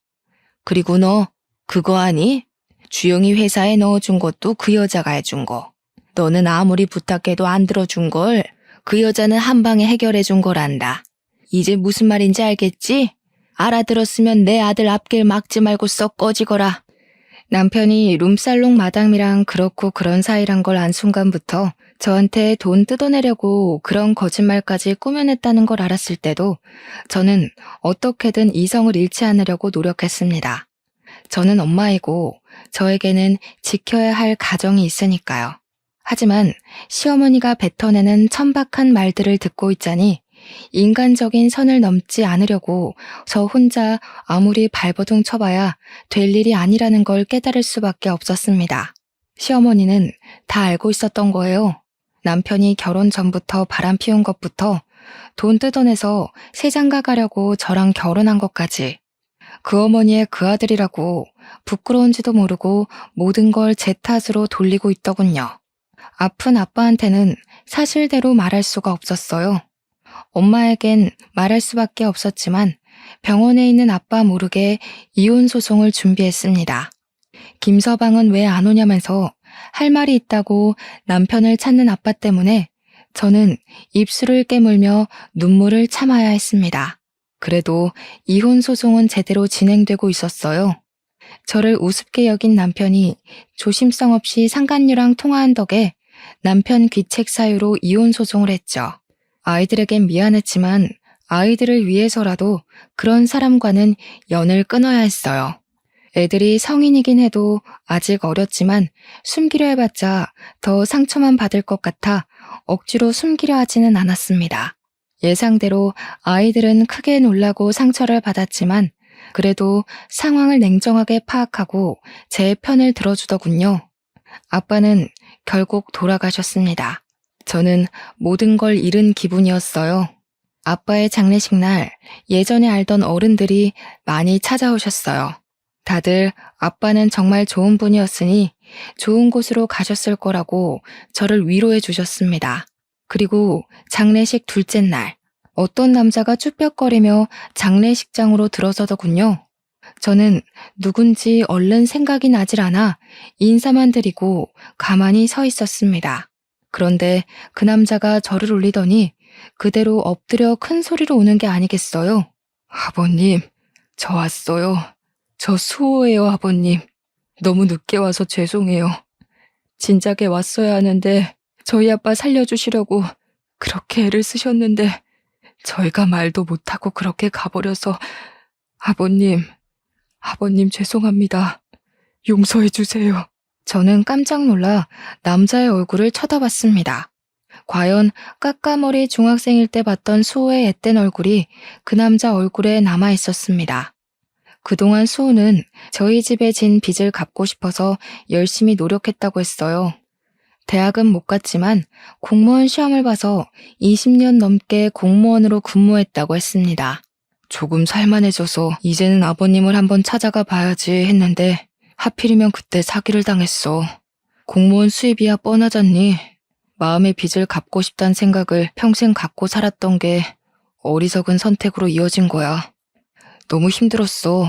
그리고 너 그거 아니? 주영이 회사에 넣어준 것도 그 여자가 해준 거. 너는 아무리 부탁해도 안 들어준 걸 그 여자는 한 방에 해결해준 거란다. 이제 무슨 말인지 알겠지? 알아들었으면 내 아들 앞길 막지 말고 썩 꺼지거라. 남편이 룸살롱 마담이랑 그렇고 그런 사이란 걸 안 순간부터 저한테 돈 뜯어내려고 그런 거짓말까지 꾸며냈다는 걸 알았을 때도 저는 어떻게든 이성을 잃지 않으려고 노력했습니다. 저는 엄마이고 저에게는 지켜야 할 가정이 있으니까요. 하지만 시어머니가 뱉어내는 천박한 말들을 듣고 있자니 인간적인 선을 넘지 않으려고 저 혼자 아무리 발버둥 쳐봐야 될 일이 아니라는 걸 깨달을 수밖에 없었습니다. 시어머니는 다 알고 있었던 거예요. 남편이 결혼 전부터 바람 피운 것부터 돈 뜯어내서 세장가 가려고 저랑 결혼한 것까지 그 어머니의 그 아들이라고 부끄러운지도 모르고 모든 걸 제 탓으로 돌리고 있더군요. 아픈 아빠한테는 사실대로 말할 수가 없었어요. 엄마에겐 말할 수밖에 없었지만 병원에 있는 아빠 모르게 이혼 소송을 준비했습니다. 김서방은 왜 안 오냐면서 할 말이 있다고 남편을 찾는 아빠 때문에 저는 입술을 깨물며 눈물을 참아야 했습니다. 그래도 이혼 소송은 제대로 진행되고 있었어요. 저를 우습게 여긴 남편이 조심성 없이 상간녀랑 통화한 덕에 남편 귀책 사유로 이혼 소송을 했죠. 아이들에겐 미안했지만 아이들을 위해서라도 그런 사람과는 연을 끊어야 했어요. 애들이 성인이긴 해도 아직 어렸지만 숨기려 해봤자 더 상처만 받을 것 같아 억지로 숨기려 하지는 않았습니다. 예상대로 아이들은 크게 놀라고 상처를 받았지만 그래도 상황을 냉정하게 파악하고 제 편을 들어주더군요. 아빠는 결국 돌아가셨습니다. 저는 모든 걸 잃은 기분이었어요. 아빠의 장례식 날 예전에 알던 어른들이 많이 찾아오셨어요. 다들 아빠는 정말 좋은 분이었으니 좋은 곳으로 가셨을 거라고 저를 위로해 주셨습니다. 그리고 장례식 둘째 날 어떤 남자가 쭈뼛거리며 장례식장으로 들어서더군요. 저는 누군지 얼른 생각이 나질 않아 인사만 드리고 가만히 서 있었습니다. 그런데 그 남자가 저를 울리더니 그대로 엎드려 큰 소리로 우는 게 아니겠어요. 아버님, 저 왔어요. 저 수호예요, 아버님. 너무 늦게 와서 죄송해요. 진작에 왔어야 하는데 저희 아빠 살려주시려고 그렇게 애를 쓰셨는데 저희가 말도 못하고 그렇게 가버려서 아버님 죄송합니다. 용서해 주세요. 저는 깜짝 놀라 남자의 얼굴을 쳐다봤습니다. 과연 까까머리 중학생일 때 봤던 수호의 앳된 얼굴이 그 남자 얼굴에 남아 있었습니다. 그동안 수호는 저희 집에 진 빚을 갚고 싶어서 열심히 노력했다고 했어요. 대학은 못 갔지만 공무원 시험을 봐서 20년 넘게 공무원으로 근무했다고 했습니다. 조금 살만해져서 이제는 아버님을 한번 찾아가 봐야지 했는데 하필이면 그때 사기를 당했어. 공무원 수입이야 뻔하잖니. 마음의 빚을 갚고 싶다는 생각을 평생 갖고 살았던 게 어리석은 선택으로 이어진 거야. 너무 힘들었어.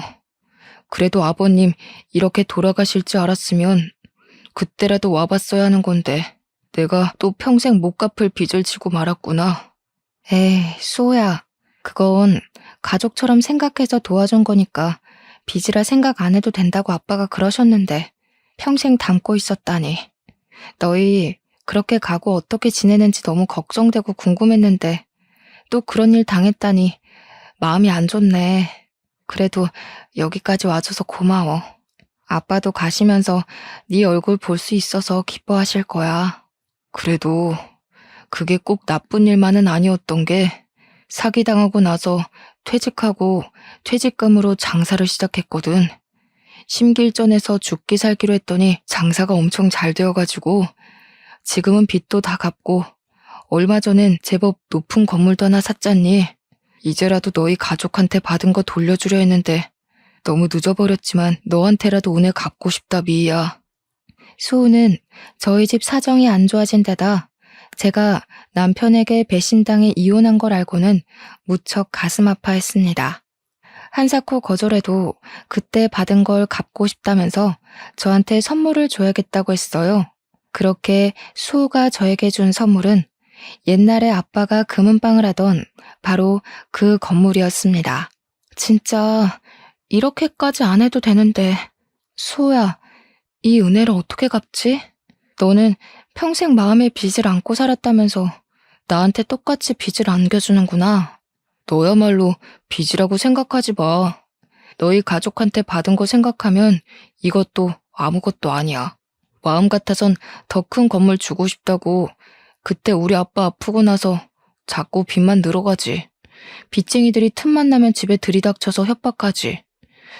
그래도 아버님 이렇게 돌아가실지 알았으면 그때라도 와봤어야 하는 건데 내가 또 평생 못 갚을 빚을 지고 말았구나. 에이, 수호야. 그건 가족처럼 생각해서 도와준 거니까 빚이라 생각 안 해도 된다고 아빠가 그러셨는데 평생 담고 있었다니. 너희 그렇게 가고 어떻게 지내는지 너무 걱정되고 궁금했는데 또 그런 일 당했다니 마음이 안 좋네. 그래도 여기까지 와줘서 고마워. 아빠도 가시면서 네 얼굴 볼 수 있어서 기뻐하실 거야. 그래도 그게 꼭 나쁜 일만은 아니었던 게 사기당하고 나서 퇴직하고 퇴직금으로 장사를 시작했거든. 심길전에서 죽기 살기로 했더니 장사가 엄청 잘 되어가지고 지금은 빚도 다 갚고 얼마 전엔 제법 높은 건물도 하나 샀잖니. 이제라도 너희 가족한테 받은 거 돌려주려 했는데 너무 늦어버렸지만 너한테라도 오늘 갚고 싶다, 미희야. 수호는 저희 집 사정이 안 좋아진 데다 제가 남편에게 배신당해 이혼한 걸 알고는 무척 가슴 아파했습니다. 한사코 거절해도 그때 받은 걸 갚고 싶다면서 저한테 선물을 줘야겠다고 했어요. 그렇게 수호가 저에게 준 선물은 옛날에 아빠가 금은방을 하던 바로 그 건물이었습니다. 진짜 이렇게까지 안 해도 되는데 수호야, 이 은혜를 어떻게 갚지? 너는 평생 마음에 빚을 안고 살았다면서 나한테 똑같이 빚을 안겨주는구나. 너야말로 빚이라고 생각하지 마. 너희 가족한테 받은 거 생각하면 이것도 아무것도 아니야. 마음 같아선 더 큰 건물 주고 싶다고 그때 우리 아빠 아프고 나서 자꾸 빚만 늘어가지. 빚쟁이들이 틈만 나면 집에 들이닥쳐서 협박하지.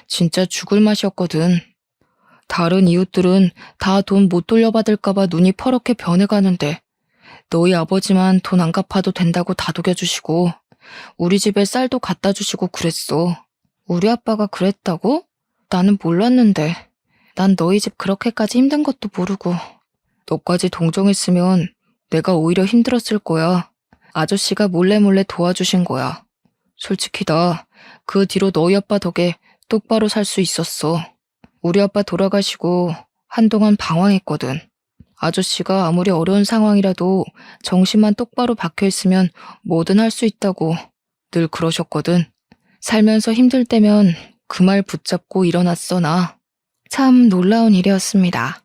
진짜 죽을 맛이었거든. 다른 이웃들은 다 돈 못 돌려받을까봐 눈이 퍼렇게 변해가는데 너희 아버지만 돈 안 갚아도 된다고 다독여주시고 우리 집에 쌀도 갖다 주시고 그랬어. 우리 아빠가 그랬다고? 나는 몰랐는데. 난 너희 집 그렇게까지 힘든 것도 모르고. 너까지 동정했으면 내가 오히려 힘들었을 거야. 아저씨가 몰래 도와주신 거야. 솔직히 나 그 뒤로 너희 아빠 덕에 똑바로 살 수 있었어. 우리 아빠 돌아가시고 한동안 방황했거든. 아저씨가 아무리 어려운 상황이라도 정신만 똑바로 박혀있으면 뭐든 할 수 있다고 늘 그러셨거든. 살면서 힘들 때면 그 말 붙잡고 일어났어, 나. 참 놀라운 일이었습니다.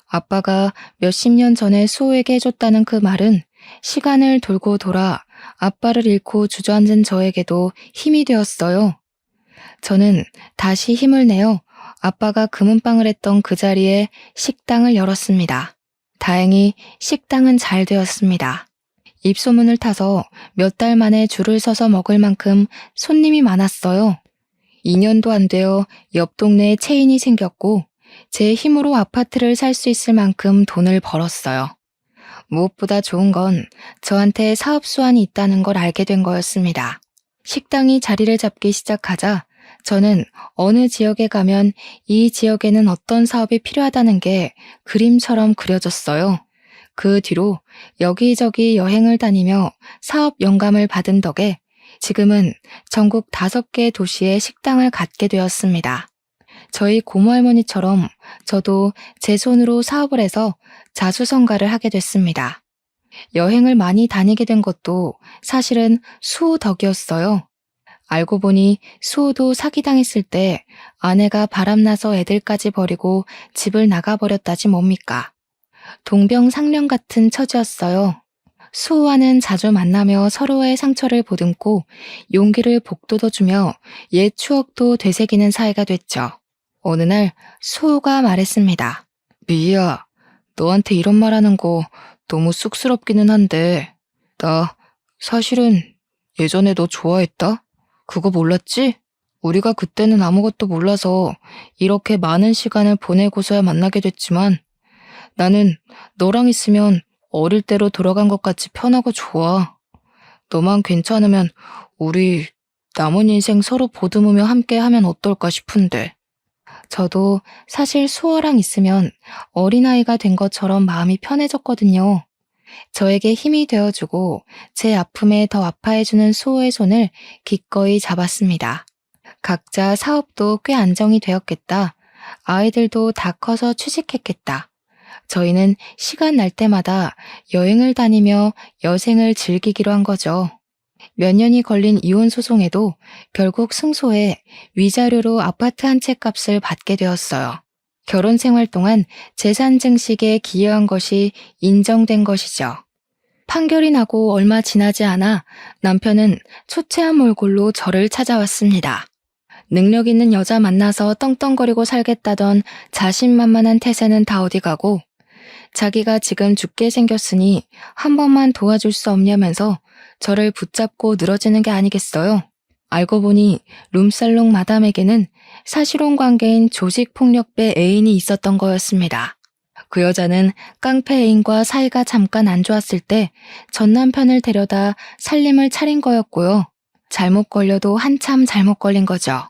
아빠가 몇십 년 전에 수호에게 해줬다는 그 말은 시간을 돌고 돌아 아빠를 잃고 주저앉은 저에게도 힘이 되었어요. 저는 다시 힘을 내어 아빠가 금은방을 했던 그 자리에 식당을 열었습니다. 다행히 식당은 잘 되었습니다. 입소문을 타서 몇 달 만에 줄을 서서 먹을 만큼 손님이 많았어요. 2년도 안 되어 옆 동네에 체인이 생겼고 제 힘으로 아파트를 살 수 있을 만큼 돈을 벌었어요. 무엇보다 좋은 건 저한테 사업 수완이 있다는 걸 알게 된 거였습니다. 식당이 자리를 잡기 시작하자 저는 어느 지역에 가면 이 지역에는 어떤 사업이 필요하다는 게 그림처럼 그려졌어요. 그 뒤로 여기저기 여행을 다니며 사업 영감을 받은 덕에 지금은 전국 5개 도시에 식당을 갖게 되었습니다. 저희 고모할머니처럼 저도 제 손으로 사업을 해서 자수성가를 하게 됐습니다. 여행을 많이 다니게 된 것도 사실은 수호 덕이었어요. 알고 보니 수호도 사기당했을 때 아내가 바람나서 애들까지 버리고 집을 나가버렸다지 뭡니까. 동병상련 같은 처지였어요. 수호와는 자주 만나며 서로의 상처를 보듬고 용기를 복돋아주며 옛 추억도 되새기는 사이가 됐죠. 어느 날 수호가 말했습니다. 미희야, 너한테 이런 말하는 거 너무 쑥스럽기는 한데 나 사실은 예전에 너 좋아했다? 그거 몰랐지? 우리가 그때는 아무것도 몰라서 이렇게 많은 시간을 보내고서야 만나게 됐지만 나는 너랑 있으면 어릴 때로 돌아간 것 같이 편하고 좋아. 너만 괜찮으면 우리 남은 인생 서로 보듬으며 함께 하면 어떨까 싶은데. 저도 사실 수호랑 있으면 어린아이가 된 것처럼 마음이 편해졌거든요. 저에게 힘이 되어주고 제 아픔에 더 아파해주는 수호의 손을 기꺼이 잡았습니다. 각자 사업도 꽤 안정이 되었겠다. 아이들도 다 커서 취직했겠다. 저희는 시간 날 때마다 여행을 다니며 여생을 즐기기로 한 거죠. 몇 년이 걸린 이혼 소송에도 결국 승소해 위자료로 아파트 한 채 값을 받게 되었어요. 결혼 생활 동안 재산 증식에 기여한 것이 인정된 것이죠. 판결이 나고 얼마 지나지 않아 남편은 초췌한 몰골로 저를 찾아왔습니다. 능력 있는 여자 만나서 떵떵거리고 살겠다던 자신만만한 태세는 다 어디 가고 자기가 지금 죽게 생겼으니 한 번만 도와줄 수 없냐면서 저를 붙잡고 늘어지는 게 아니겠어요. 알고 보니 룸살롱 마담에게는 사실혼 관계인 조직폭력배 애인이 있었던 거였습니다. 그 여자는 깡패 애인과 사이가 잠깐 안 좋았을 때 전 남편을 데려다 살림을 차린 거였고요. 잘못 걸려도 한참 잘못 걸린 거죠.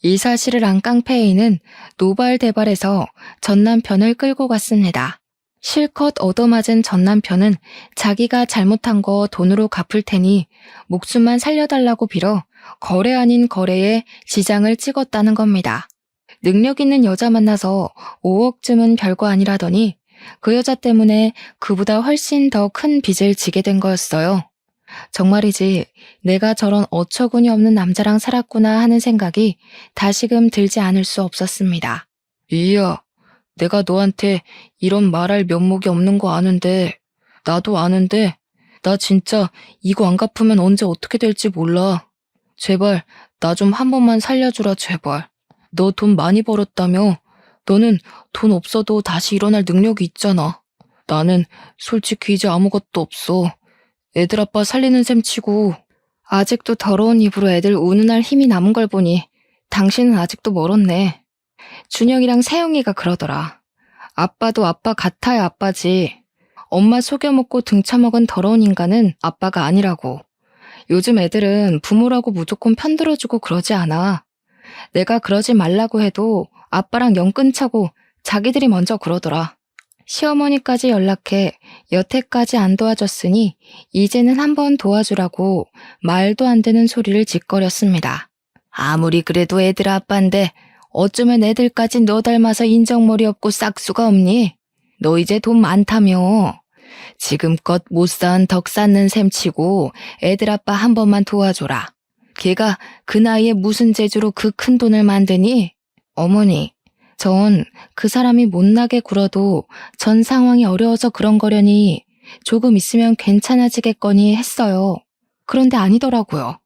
이 사실을 안 깡패 애인은 노발대발해서 전 남편을 끌고 갔습니다. 실컷 얻어맞은 전 남편은 자기가 잘못한 거 돈으로 갚을 테니 목숨만 살려달라고 빌어 거래 아닌 거래에 지장을 찍었다는 겁니다. 능력 있는 여자 만나서 5억쯤은 별거 아니라더니 그 여자 때문에 그보다 훨씬 더 큰 빚을 지게 된 거였어요. 정말이지 내가 저런 어처구니 없는 남자랑 살았구나 하는 생각이 다시금 들지 않을 수 없었습니다. 이야, 내가 너한테 이런 말할 면목이 없는 거 아는데, 나도 아는데, 나 진짜 이거 안 갚으면 언제 어떻게 될지 몰라. 제발 나 좀 한 번만 살려주라 제발. 너 돈 많이 벌었다며? 너는 돈 없어도 다시 일어날 능력이 있잖아. 나는 솔직히 이제 아무것도 없어. 애들 아빠 살리는 셈 치고 아직도 더러운 입으로 애들 우는할 힘이 남은 걸 보니 당신은 아직도 멀었네. 준영이랑 세영이가 그러더라. 아빠도 아빠 같아야 아빠지. 엄마 속여먹고 등쳐먹은 더러운 인간은 아빠가 아니라고. 요즘 애들은 부모라고 무조건 편들어주고 그러지 않아. 내가 그러지 말라고 해도 아빠랑 연 끊자고 자기들이 먼저 그러더라. 시어머니까지 연락해 여태까지 안 도와줬으니 이제는 한번 도와주라고 말도 안 되는 소리를 짓거렸습니다. 아무리 그래도 애들 아빠인데 어쩌면 애들까지 너 닮아서 인정머리 없고 싹수가 없니? 너 이제 돈 많다며. 지금껏 못 쌓은 덕 쌓는 셈 치고 애들 아빠 한 번만 도와줘라. 걔가 그 나이에 무슨 재주로 그 큰 돈을 만드니? 어머니, 전 그 사람이 못나게 굴어도 전 상황이 어려워서 그런 거려니 조금 있으면 괜찮아지겠거니 했어요. 그런데 아니더라고요.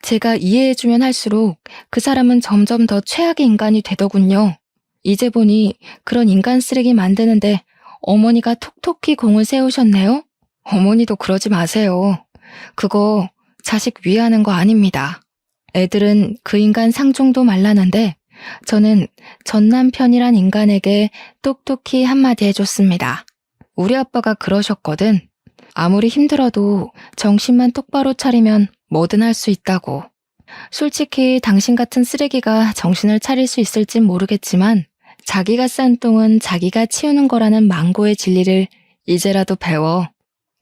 제가 이해해주면 할수록 그 사람은 점점 더 최악의 인간이 되더군요. 이제 보니 그런 인간 쓰레기 만드는데 어머니가 톡톡히 공을 세우셨네요? 어머니도 그러지 마세요. 그거 자식 위하는 거 아닙니다. 애들은 그 인간 상종도 말라는데 저는 전 남편이란 인간에게 똑똑히 한마디 해줬습니다. 우리 아빠가 그러셨거든. 아무리 힘들어도 정신만 똑바로 차리면 뭐든 할 수 있다고. 솔직히 당신 같은 쓰레기가 정신을 차릴 수 있을진 모르겠지만 자기가 싼 똥은 자기가 치우는 거라는 망고의 진리를 이제라도 배워.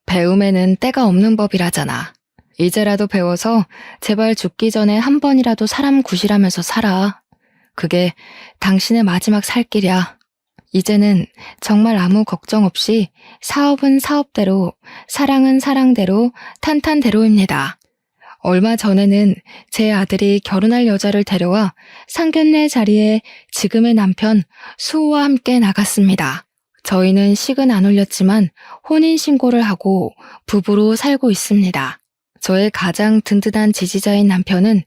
배움에는 때가 없는 법이라잖아. 이제라도 배워서 제발 죽기 전에 한 번이라도 사람 구실하면서 살아. 그게 당신의 마지막 살 길이야. 이제는 정말 아무 걱정 없이 사업은 사업대로, 사랑은 사랑대로, 탄탄대로입니다. 얼마 전에는 제 아들이 결혼할 여자를 데려와 상견례 자리에 지금의 남편 수호와 함께 나갔습니다. 저희는 식은 안 올렸지만 혼인신고를 하고 부부로 살고 있습니다. 저의 가장 든든한 지지자인 남편은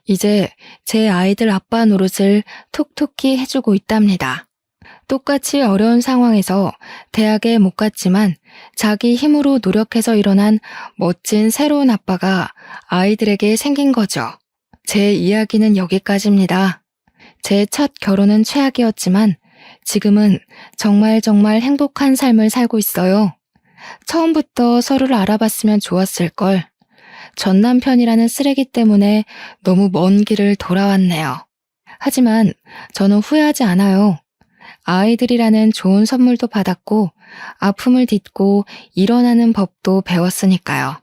이제 제 아이들 아빠 노릇을 톡톡히 해주고 있답니다. 똑같이 어려운 상황에서 대학에 못 갔지만 자기 힘으로 노력해서 일어난 멋진 새로운 아빠가 아이들에게 생긴 거죠. 제 이야기는 여기까지입니다. 제 첫 결혼은 최악이었지만 지금은 정말 행복한 삶을 살고 있어요. 처음부터 서로를 알아봤으면 좋았을걸. 전 남편이라는 쓰레기 때문에 너무 먼 길을 돌아왔네요. 하지만 저는 후회하지 않아요. 아이들이라는 좋은 선물도 받았고 아픔을 딛고 일어나는 법도 배웠으니까요.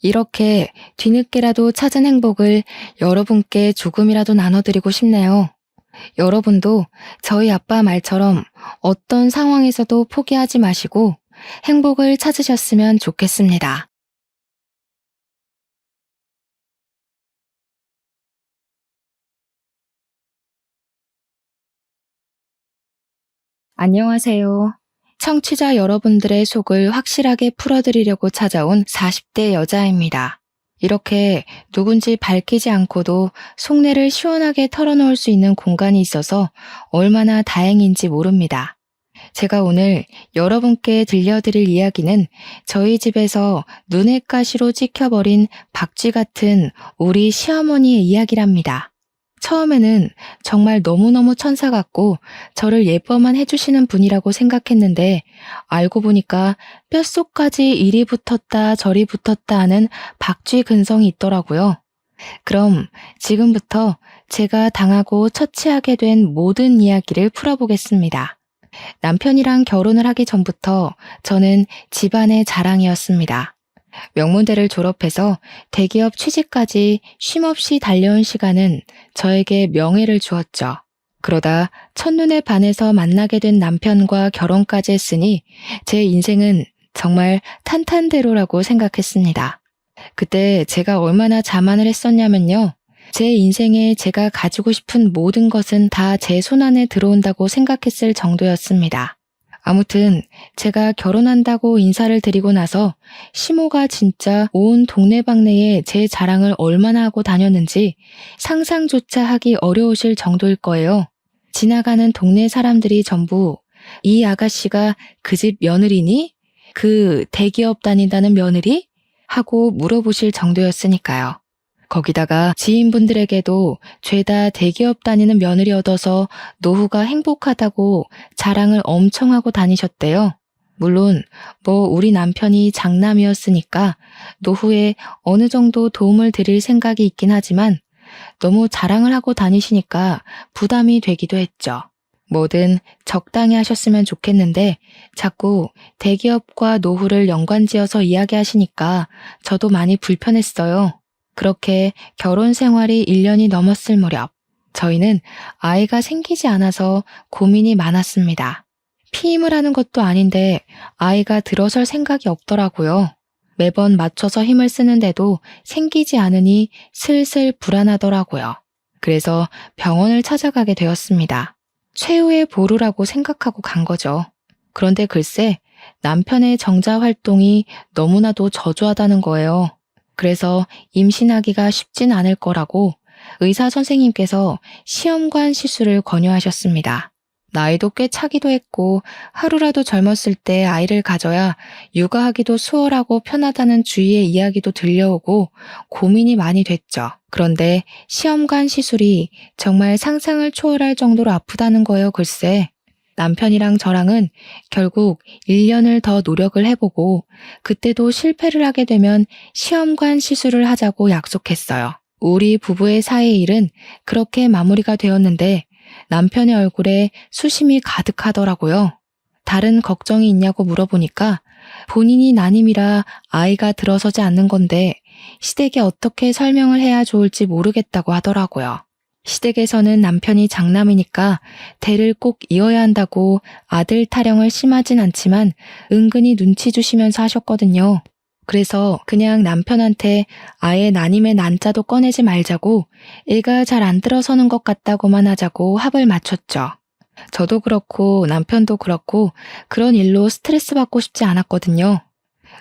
이렇게 뒤늦게라도 찾은 행복을 여러분께 조금이라도 나눠드리고 싶네요. 여러분도 저희 아빠 말처럼 어떤 상황에서도 포기하지 마시고 행복을 찾으셨으면 좋겠습니다. 안녕하세요. 청취자 여러분들의 속을 확실하게 풀어드리려고 찾아온 40대 여자입니다. 이렇게 누군지 밝히지 않고도 속내를 시원하게 털어놓을 수 있는 공간이 있어서 얼마나 다행인지 모릅니다. 제가 오늘 여러분께 들려드릴 이야기는 저희 집에서 눈엣 가시로 찍혀버린 박쥐 같은 우리 시어머니의 이야기랍니다. 처음에는 정말 너무너무 천사 같고 저를 예뻐만 해주시는 분이라고 생각했는데 알고 보니까 뼛속까지 이리 붙었다 저리 붙었다 하는 박쥐 근성이 있더라고요. 그럼 지금부터 제가 당하고 처치하게 된 모든 이야기를 풀어보겠습니다. 남편이랑 결혼을 하기 전부터 저는 집안의 자랑이었습니다. 명문대를 졸업해서 대기업 취직까지 쉼없이 달려온 시간은 저에게 명예를 주었죠. 그러다 첫눈에 반해서 만나게 된 남편과 결혼까지 했으니 제 인생은 정말 탄탄대로라고 생각했습니다. 그때 제가 얼마나 자만을 했었냐면요. 제 인생에 제가 가지고 싶은 모든 것은 다 제 손안에 들어온다고 생각했을 정도였습니다. 아무튼 제가 결혼한다고 인사를 드리고 나서 시모가 진짜 온 동네방네에 제 자랑을 얼마나 하고 다녔는지 상상조차 하기 어려우실 정도일 거예요. 지나가는 동네 사람들이 전부 이 아가씨가 그 집 며느리니? 그 대기업 다닌다는 며느리? 하고 물어보실 정도였으니까요. 거기다가 지인분들에게도 죄다 대기업 다니는 며느리 얻어서 노후가 행복하다고 자랑을 엄청 하고 다니셨대요. 물론 우리 남편이 장남이었으니까 노후에 어느 정도 도움을 드릴 생각이 있긴 하지만 너무 자랑을 하고 다니시니까 부담이 되기도 했죠. 뭐든 적당히 하셨으면 좋겠는데 자꾸 대기업과 노후를 연관지어서 이야기하시니까 저도 많이 불편했어요. 그렇게 결혼 생활이 1년이 넘었을 무렵 저희는 아이가 생기지 않아서 고민이 많았습니다. 피임을 하는 것도 아닌데 아이가 들어설 생각이 없더라고요. 매번 맞춰서 힘을 쓰는데도 생기지 않으니 슬슬 불안하더라고요. 그래서 병원을 찾아가게 되었습니다. 최후의 보루라고 생각하고 간 거죠. 그런데 글쎄 남편의 정자 활동이 너무나도 저조하다는 거예요. 그래서 임신하기가 쉽진 않을 거라고 의사 선생님께서 시험관 시술을 권유하셨습니다. 나이도 꽤 차기도 했고 하루라도 젊었을 때 아이를 가져야 육아하기도 수월하고 편하다는 주위의 이야기도 들려오고 고민이 많이 됐죠. 그런데 시험관 시술이 정말 상상을 초월할 정도로 아프다는 거예요, 글쎄. 남편이랑 저랑은 결국 1년을 더 노력을 해보고 그때도 실패를 하게 되면 시험관 시술을 하자고 약속했어요. 우리 부부의 사이의 일은 그렇게 마무리가 되었는데 남편의 얼굴에 수심이 가득하더라고요. 다른 걱정이 있냐고 물어보니까 본인이 난임이라 아이가 들어서지 않는 건데 시댁에 어떻게 설명을 해야 좋을지 모르겠다고 하더라고요. 시댁에서는 남편이 장남이니까 대를 꼭 이어야 한다고 아들 타령을 심하진 않지만 은근히 눈치 주시면서 하셨거든요. 그래서 그냥 남편한테 아예 난임의 난자도 꺼내지 말자고 애가 잘 안 들어서는 것 같다고만 하자고 합을 맞췄죠. 저도 그렇고 남편도 그렇고 그런 일로 스트레스 받고 싶지 않았거든요.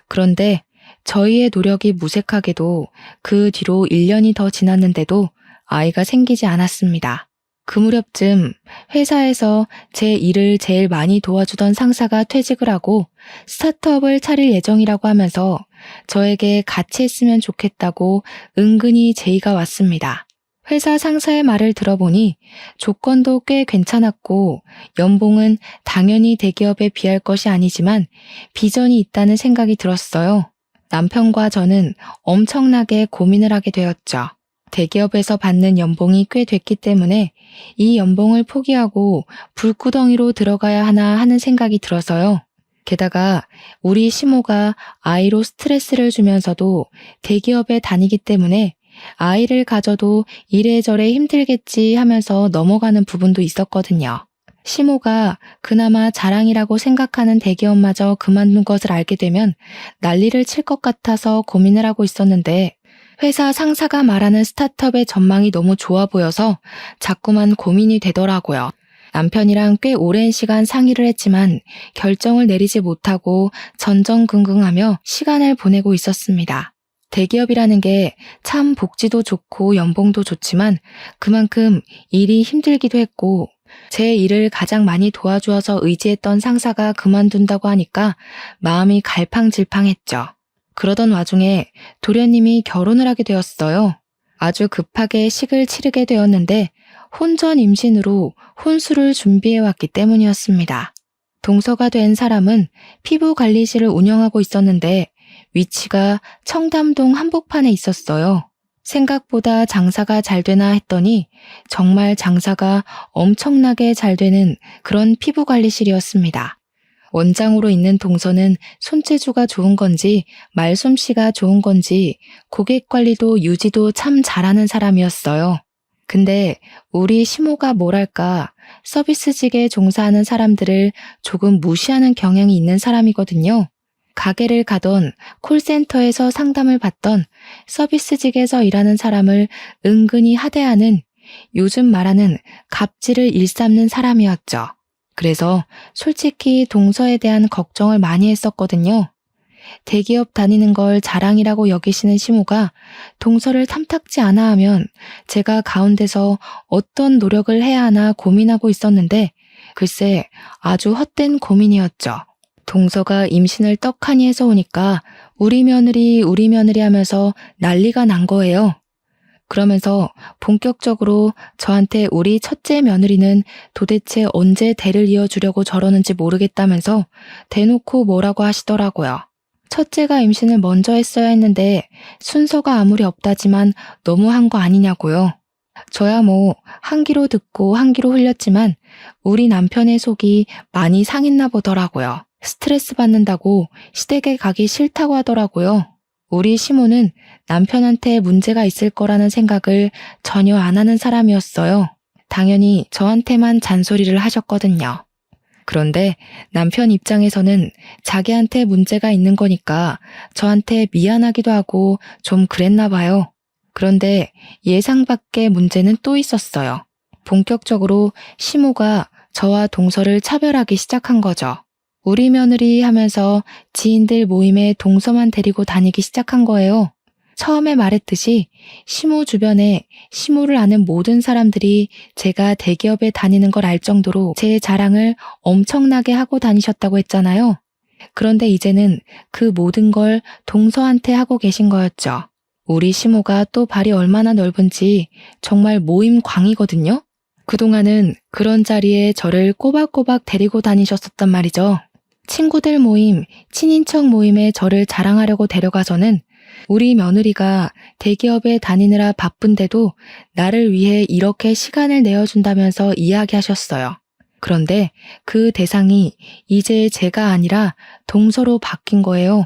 그런데 저희의 노력이 무색하게도 그 뒤로 1년이 더 지났는데도 아이가 생기지 않았습니다. 그 무렵쯤 회사에서 제 일을 제일 많이 도와주던 상사가 퇴직을 하고 스타트업을 차릴 예정이라고 하면서 저에게 같이 했으면 좋겠다고 은근히 제의가 왔습니다. 회사 상사의 말을 들어보니 조건도 꽤 괜찮았고 연봉은 당연히 대기업에 비할 것이 아니지만 비전이 있다는 생각이 들었어요. 남편과 저는 엄청나게 고민을 하게 되었죠. 대기업에서 받는 연봉이 꽤 됐기 때문에 이 연봉을 포기하고 불구덩이로 들어가야 하나 하는 생각이 들어서요. 게다가 우리 시모가 아이로 스트레스를 주면서도 대기업에 다니기 때문에 아이를 가져도 이래저래 힘들겠지 하면서 넘어가는 부분도 있었거든요. 시모가 그나마 자랑이라고 생각하는 대기업마저 그만둔 것을 알게 되면 난리를 칠 것 같아서 고민을 하고 있었는데 회사 상사가 말하는 스타트업의 전망이 너무 좋아 보여서 자꾸만 고민이 되더라고요. 남편이랑 꽤 오랜 시간 상의를 했지만 결정을 내리지 못하고 전전긍긍하며 시간을 보내고 있었습니다. 대기업이라는 게 참 복지도 좋고 연봉도 좋지만 그만큼 일이 힘들기도 했고 제 일을 가장 많이 도와주어서 의지했던 상사가 그만둔다고 하니까 마음이 갈팡질팡했죠. 그러던 와중에 도련님이 결혼을 하게 되었어요. 아주 급하게 식을 치르게 되었는데 혼전 임신으로 혼수를 준비해왔기 때문이었습니다. 동서가 된 사람은 피부관리실을 운영하고 있었는데 위치가 청담동 한복판에 있었어요. 생각보다 장사가 잘 되나 했더니 정말 장사가 엄청나게 잘 되는 그런 피부관리실이었습니다. 원장으로 있는 동서는 손재주가 좋은 건지 말솜씨가 좋은 건지 고객 관리도 유지도 참 잘하는 사람이었어요. 근데 우리 시모가 뭐랄까 서비스직에 종사하는 사람들을 조금 무시하는 경향이 있는 사람이거든요. 가게를 가던 콜센터에서 상담을 받던 서비스직에서 일하는 사람을 은근히 하대하는 요즘 말하는 갑질을 일삼는 사람이었죠. 그래서 솔직히 동서에 대한 걱정을 많이 했었거든요. 대기업 다니는 걸 자랑이라고 여기시는 시모가 동서를 탐탁지 않아 하면 제가 가운데서 어떤 노력을 해야 하나 고민하고 있었는데 글쎄 아주 헛된 고민이었죠. 동서가 임신을 떡하니 해서 오니까 우리 며느리 하면서 난리가 난 거예요. 그러면서 본격적으로 저한테 우리 첫째 며느리는 도대체 언제 대를 이어주려고 저러는지 모르겠다면서 대놓고 뭐라고 하시더라고요. 첫째가 임신을 먼저 했어야 했는데 순서가 아무리 없다지만 너무한 거 아니냐고요. 저야 뭐 한 귀로 듣고 한 귀로 흘렸지만 우리 남편의 속이 많이 상했나 보더라고요. 스트레스 받는다고 시댁에 가기 싫다고 하더라고요. 우리 시모는 남편한테 문제가 있을 거라는 생각을 전혀 안 하는 사람이었어요. 당연히 저한테만 잔소리를 하셨거든요. 그런데 남편 입장에서는 자기한테 문제가 있는 거니까 저한테 미안하기도 하고 좀 그랬나 봐요. 그런데 예상 밖의 문제는 또 있었어요. 본격적으로 시모가 저와 동서를 차별하기 시작한 거죠. 우리 며느리 하면서 지인들 모임에 동서만 데리고 다니기 시작한 거예요. 처음에 말했듯이 시모 주변에 시모를 아는 모든 사람들이 제가 대기업에 다니는 걸 알 정도로 제 자랑을 엄청나게 하고 다니셨다고 했잖아요. 그런데 이제는 그 모든 걸 동서한테 하고 계신 거였죠. 우리 시모가 또 발이 얼마나 넓은지 정말 모임광이거든요. 그동안은 그런 자리에 저를 꼬박꼬박 데리고 다니셨었단 말이죠. 친구들 모임, 친인척 모임에 저를 자랑하려고 데려가서는 우리 며느리가 대기업에 다니느라 바쁜데도 나를 위해 이렇게 시간을 내어준다면서 이야기하셨어요. 그런데 그 대상이 이제 제가 아니라 동서로 바뀐 거예요.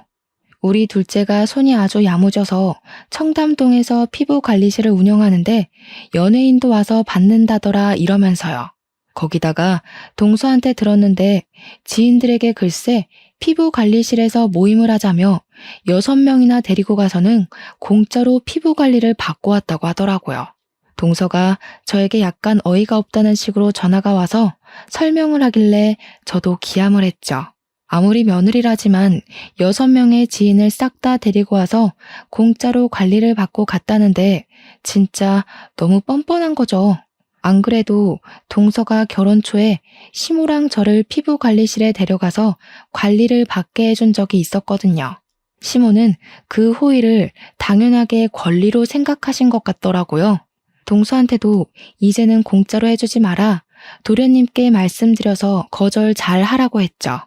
우리 둘째가 손이 아주 야무져서 청담동에서 피부관리실을 운영하는데 연예인도 와서 받는다더라 이러면서요. 거기다가 동서한테 들었는데 지인들에게 글쎄 피부관리실에서 모임을 하자며 6명이나 데리고 가서는 공짜로 피부관리를 받고 왔다고 하더라고요. 동서가 저에게 약간 어이가 없다는 식으로 전화가 와서 설명을 하길래 저도 기함을 했죠. 아무리 며느리라지만 6명의 지인을 싹 다 데리고 와서 공짜로 관리를 받고 갔다는데 진짜 너무 뻔뻔한 거죠. 안 그래도 동서가 결혼 초에 시모랑 저를 피부관리실에 데려가서 관리를 받게 해준 적이 있었거든요. 시모는 그 호의를 당연하게 권리로 생각하신 것 같더라고요. 동서한테도 이제는 공짜로 해주지 마라. 도련님께 말씀드려서 거절 잘 하라고 했죠.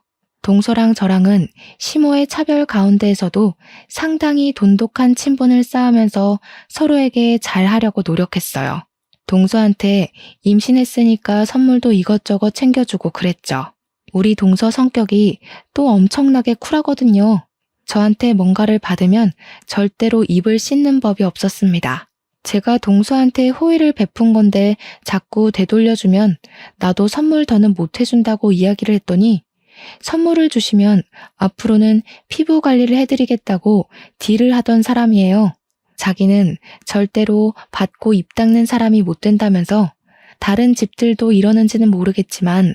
동서랑 저랑은 시모의 차별 가운데에서도 상당히 돈독한 친분을 쌓으면서 서로에게 잘하려고 노력했어요. 동서한테 임신했으니까 선물도 이것저것 챙겨주고 그랬죠. 우리 동서 성격이 또 엄청나게 쿨하거든요. 저한테 뭔가를 받으면 절대로 입을 씻는 법이 없었습니다. 제가 동서한테 호의를 베푼 건데 자꾸 되돌려주면 나도 선물 더는 못 해준다고 이야기를 했더니 선물을 주시면 앞으로는 피부 관리를 해드리겠다고 딜을 하던 사람이에요. 자기는 절대로 받고 입 닦는 사람이 못 된다면서 다른 집들도 이러는지는 모르겠지만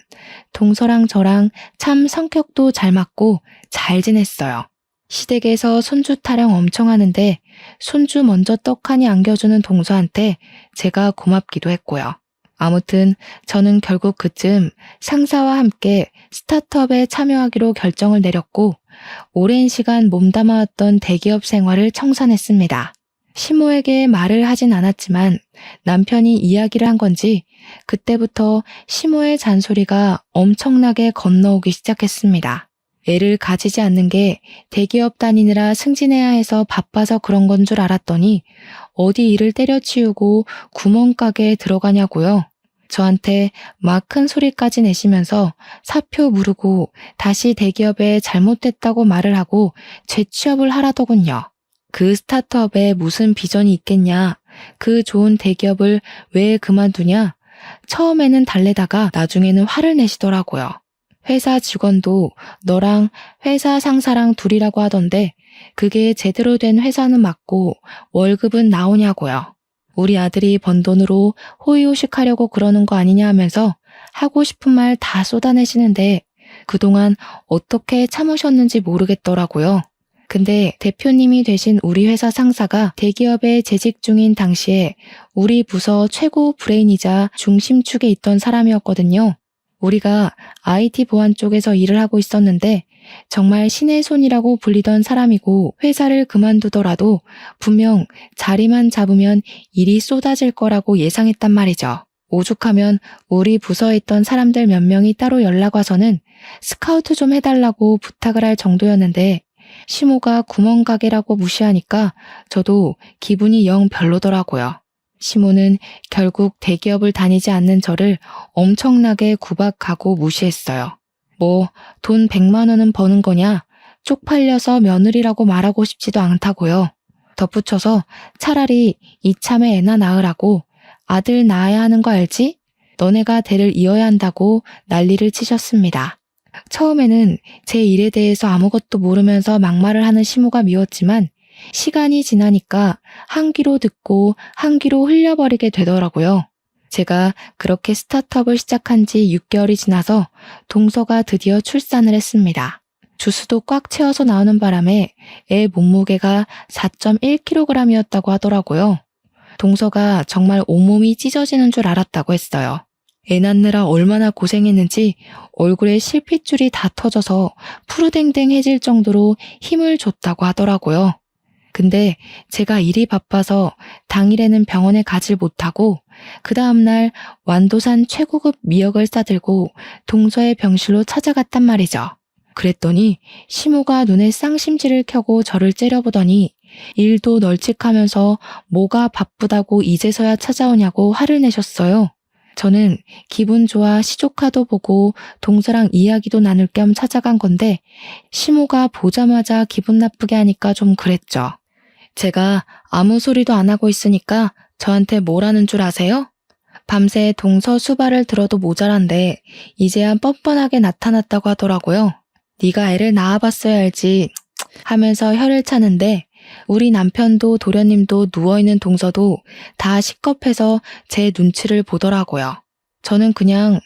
동서랑 저랑 참 성격도 잘 맞고 잘 지냈어요. 시댁에서 손주 타령 엄청 하는데 손주 먼저 떡하니 안겨주는 동서한테 제가 고맙기도 했고요. 아무튼 저는 결국 그쯤 상사와 함께 스타트업에 참여하기로 결정을 내렸고 오랜 시간 몸담아왔던 대기업 생활을 청산했습니다. 시모에게 말을 하진 않았지만 남편이 이야기를 한 건지 그때부터 시모의 잔소리가 엄청나게 건너오기 시작했습니다. 애를 가지지 않는 게 대기업 다니느라 승진해야 해서 바빠서 그런 건 줄 알았더니 어디 일을 때려치우고 구멍가게에 들어가냐고요. 저한테 막 큰 소리까지 내시면서 사표 무르고 다시 대기업에 잘못됐다고 말을 하고 재취업을 하라더군요. 그 스타트업에 무슨 비전이 있겠냐, 그 좋은 대기업을 왜 그만두냐, 처음에는 달래다가 나중에는 화를 내시더라고요. 회사 직원도 너랑 회사 상사랑 둘이라고 하던데 그게 제대로 된 회사는 맞고 월급은 나오냐고요. 우리 아들이 번 돈으로 호의호식하려고 그러는 거 아니냐 하면서 하고 싶은 말 다 쏟아내시는데 그동안 어떻게 참으셨는지 모르겠더라고요. 근데 대표님이 되신 우리 회사 상사가 대기업에 재직 중인 당시에 우리 부서 최고 브레인이자 중심축에 있던 사람이었거든요. 우리가 IT 보안 쪽에서 일을 하고 있었는데 정말 신의 손이라고 불리던 사람이고 회사를 그만두더라도 분명 자리만 잡으면 일이 쏟아질 거라고 예상했단 말이죠. 오죽하면 우리 부서에 있던 사람들 몇 명이 따로 연락 와서는 스카우트 좀 해달라고 부탁을 할 정도였는데 시모가 구멍가게라고 무시하니까 저도 기분이 영 별로더라고요. 시모는 결국 대기업을 다니지 않는 저를 엄청나게 구박하고 무시했어요. 뭐 돈 100만 원은 버는 거냐? 쪽팔려서 며느리라고 말하고 싶지도 않다고요. 덧붙여서 차라리 이참에 애나 낳으라고 아들 낳아야 하는 거 알지? 너네가 대를 이어야 한다고 난리를 치셨습니다. 처음에는 제 일에 대해서 아무것도 모르면서 막말을 하는 시모가 미웠지만 시간이 지나니까 한 귀로 듣고 한 귀로 흘려버리게 되더라고요. 제가 그렇게 스타트업을 시작한 지 6개월이 지나서 동서가 드디어 출산을 했습니다. 주스도 꽉 채워서 나오는 바람에 애 몸무게가 4.1kg이었다고 하더라고요. 동서가 정말 온몸이 찢어지는 줄 알았다고 했어요. 애 낳느라 얼마나 고생했는지 얼굴에 실핏줄이 다 터져서 푸르댕댕해질 정도로 힘을 줬다고 하더라고요. 근데 제가 일이 바빠서 당일에는 병원에 가질 못하고 그 다음날 완도산 최고급 미역을 싸들고 동서의 병실로 찾아갔단 말이죠. 그랬더니 시모가 눈에 쌍심지를 켜고 저를 째려보더니 일도 널찍하면서 뭐가 바쁘다고 이제서야 찾아오냐고 화를 내셨어요. 저는 기분 좋아 시조카도 보고 동서랑 이야기도 나눌 겸 찾아간 건데 시모가 보자마자 기분 나쁘게 하니까 좀 그랬죠. 제가 아무 소리도 안 하고 있으니까 저한테 뭐라는 줄 아세요? 밤새 동서 수발을 들어도 모자란데 이제야 뻔뻔하게 나타났다고 하더라고요. 네가 애를 낳아봤어야 알지 하면서 혀를 차는데 우리 남편도 도련님도 누워있는 동서도 다 식겁해서 제 눈치를 보더라고요. 저는 그냥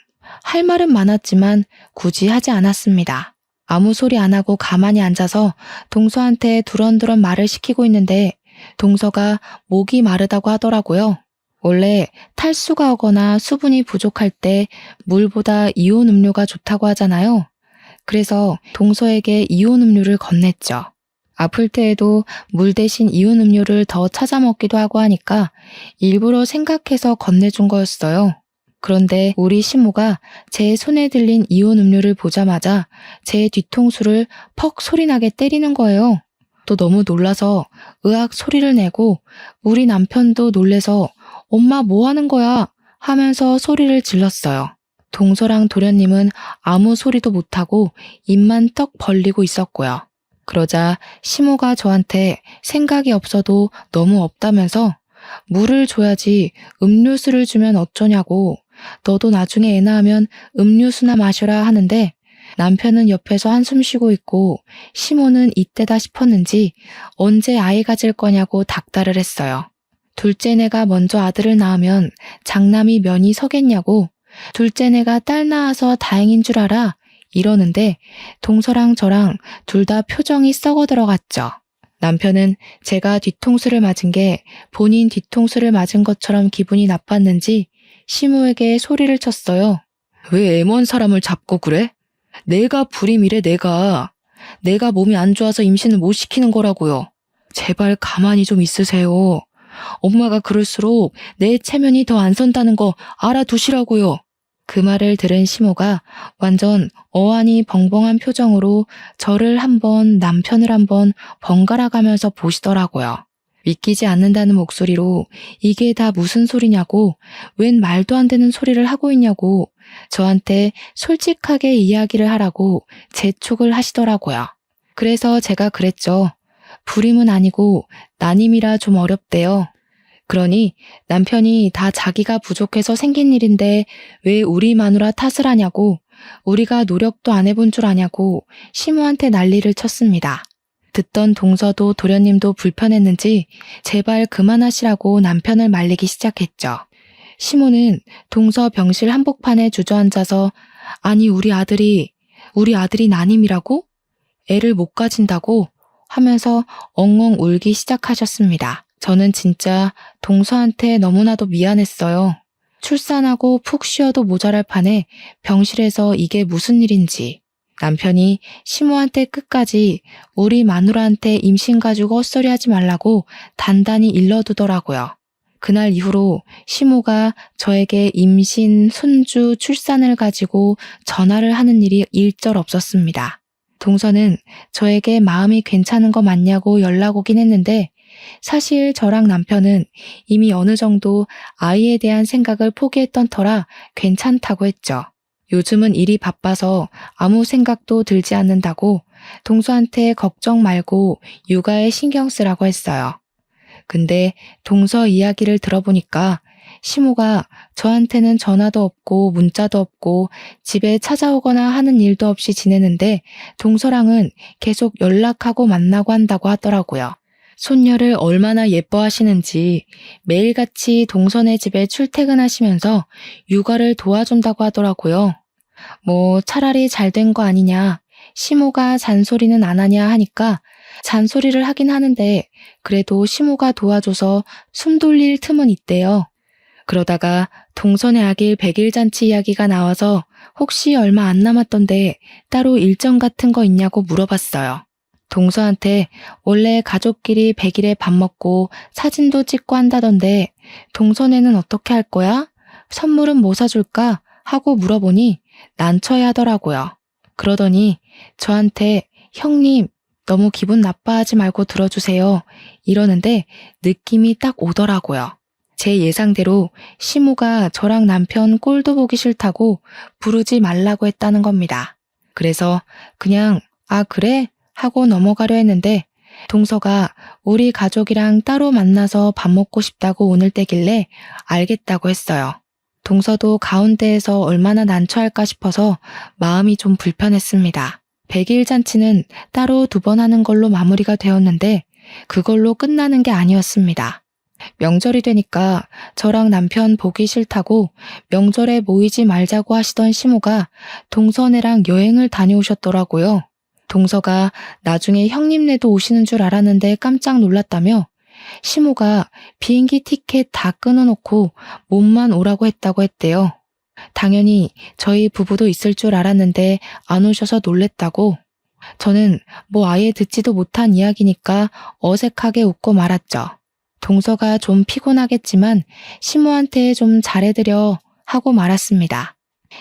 할 말은 많았지만 굳이 하지 않았습니다. 아무 소리 안 하고 가만히 앉아서 동서한테 두런두런 말을 시키고 있는데 동서가 목이 마르다고 하더라고요. 원래 탈수가 오거나 수분이 부족할 때 물보다 이온 음료가 좋다고 하잖아요. 그래서 동서에게 이온 음료를 건넸죠. 아플 때에도 물 대신 이온 음료를 더 찾아 먹기도 하고 하니까 일부러 생각해서 건네준 거였어요. 그런데 우리 시모가 제 손에 들린 이온 음료를 보자마자 제 뒤통수를 퍽 소리나게 때리는 거예요. 또 너무 놀라서 으악 소리를 내고 우리 남편도 놀래서 엄마 뭐 하는 거야 하면서 소리를 질렀어요. 동서랑 도련님은 아무 소리도 못하고 입만 떡 벌리고 있었고요. 그러자 시모가 저한테 생각이 없어도 너무 없다면서 물을 줘야지 음료수를 주면 어쩌냐고, 너도 나중에 애 낳으면 음료수나 마셔라 하는데, 남편은 옆에서 한숨 쉬고 있고 시모는 이때다 싶었는지 언제 아이 가질 거냐고 닥달을 했어요. 둘째 내가 먼저 아들을 낳으면 장남이 면이 서겠냐고, 둘째 내가 딸 낳아서 다행인 줄 알아 이러는데, 동서랑 저랑 둘 다 표정이 썩어 들어갔죠. 남편은 제가 뒤통수를 맞은 게 본인 뒤통수를 맞은 것처럼 기분이 나빴는지 시모에게 소리를 쳤어요. 왜 애먼 사람을 잡고 그래? 내가 불임이래. 내가 몸이 안 좋아서 임신을 못 시키는 거라고요. 제발 가만히 좀 있으세요. 엄마가 그럴수록 내 체면이 더 안 선다는 거 알아두시라고요. 그 말을 들은 시모가 완전 어안이 벙벙한 표정으로 저를 한번 남편을 한번 번갈아 가면서 보시더라고요. 믿기지 않는다는 목소리로 이게 다 무슨 소리냐고, 웬 말도 안 되는 소리를 하고 있냐고 저한테 솔직하게 이야기를 하라고 재촉을 하시더라고요. 그래서 제가 그랬죠. 불임은 아니고 난임이라 좀 어렵대요. 그러니 남편이 다 자기가 부족해서 생긴 일인데 왜 우리 마누라 탓을 하냐고, 우리가 노력도 안 해본 줄 아냐고 시모한테 난리를 쳤습니다. 듣던 동서도 도련님도 불편했는지 제발 그만하시라고 남편을 말리기 시작했죠. 시모는 동서 병실 한복판에 주저앉아서 아니 우리 아들이 난임이라고? 애를 못 가진다고? 하면서 엉엉 울기 시작하셨습니다. 저는 진짜 동서한테 너무나도 미안했어요. 출산하고 푹 쉬어도 모자랄 판에 병실에서 이게 무슨 일인지. 남편이 시모한테 끝까지 우리 마누라한테 임신 가지고 헛소리하지 말라고 단단히 일러두더라고요. 그날 이후로 시모가 저에게 임신, 손주, 출산을 가지고 전화를 하는 일이 일절 없었습니다. 동서는 저에게 마음이 괜찮은 거 맞냐고 연락 오긴 했는데, 사실 저랑 남편은 이미 어느 정도 아이에 대한 생각을 포기했던 터라 괜찮다고 했죠. 요즘은 일이 바빠서 아무 생각도 들지 않는다고 동서한테 걱정 말고 육아에 신경 쓰라고 했어요. 근데 동서 이야기를 들어보니까 시모가 저한테는 전화도 없고 문자도 없고 집에 찾아오거나 하는 일도 없이 지내는데 동서랑은 계속 연락하고 만나고 한다고 하더라고요. 손녀를 얼마나 예뻐하시는지 매일같이 동서네 집에 출퇴근하시면서 육아를 도와준다고 하더라고요. 뭐 차라리 잘 된 거 아니냐, 시모가 잔소리는 안 하냐 하니까 잔소리를 하긴 하는데 그래도 시모가 도와줘서 숨 돌릴 틈은 있대요. 그러다가 동서네 아기 100일 잔치 이야기가 나와서 혹시 얼마 안 남았던데 따로 일정 같은 거 있냐고 물어봤어요. 동서한테 원래 가족끼리 100일에 밥 먹고 사진도 찍고 한다던데 동서네는 어떻게 할 거야? 선물은 뭐 사줄까? 하고 물어보니 난처해 하더라고요. 그러더니 저한테 형님 너무 기분 나빠하지 말고 들어주세요 이러는데 느낌이 딱 오더라고요. 제 예상대로 시모가 저랑 남편 꼴도 보기 싫다고 부르지 말라고 했다는 겁니다. 그래서 그냥 아 그래? 하고 넘어가려 했는데 동서가 우리 가족이랑 따로 만나서 밥 먹고 싶다고 오늘 때길래 알겠다고 했어요. 동서도 가운데에서 얼마나 난처할까 싶어서 마음이 좀 불편했습니다. 100일 잔치는 따로 2번 하는 걸로 마무리가 되었는데 그걸로 끝나는 게 아니었습니다. 명절이 되니까 저랑 남편 보기 싫다고 명절에 모이지 말자고 하시던 시모가 동서네랑 여행을 다녀오셨더라고요. 동서가 나중에 형님네도 오시는 줄 알았는데 깜짝 놀랐다며 시모가 비행기 티켓 다 끊어놓고 몸만 오라고 했다고 했대요. 당연히 저희 부부도 있을 줄 알았는데 안 오셔서 놀랬다고. 저는 뭐 아예 듣지도 못한 이야기니까 어색하게 웃고 말았죠. 동서가 좀 피곤하겠지만 시모한테 좀 잘해드려 하고 말았습니다.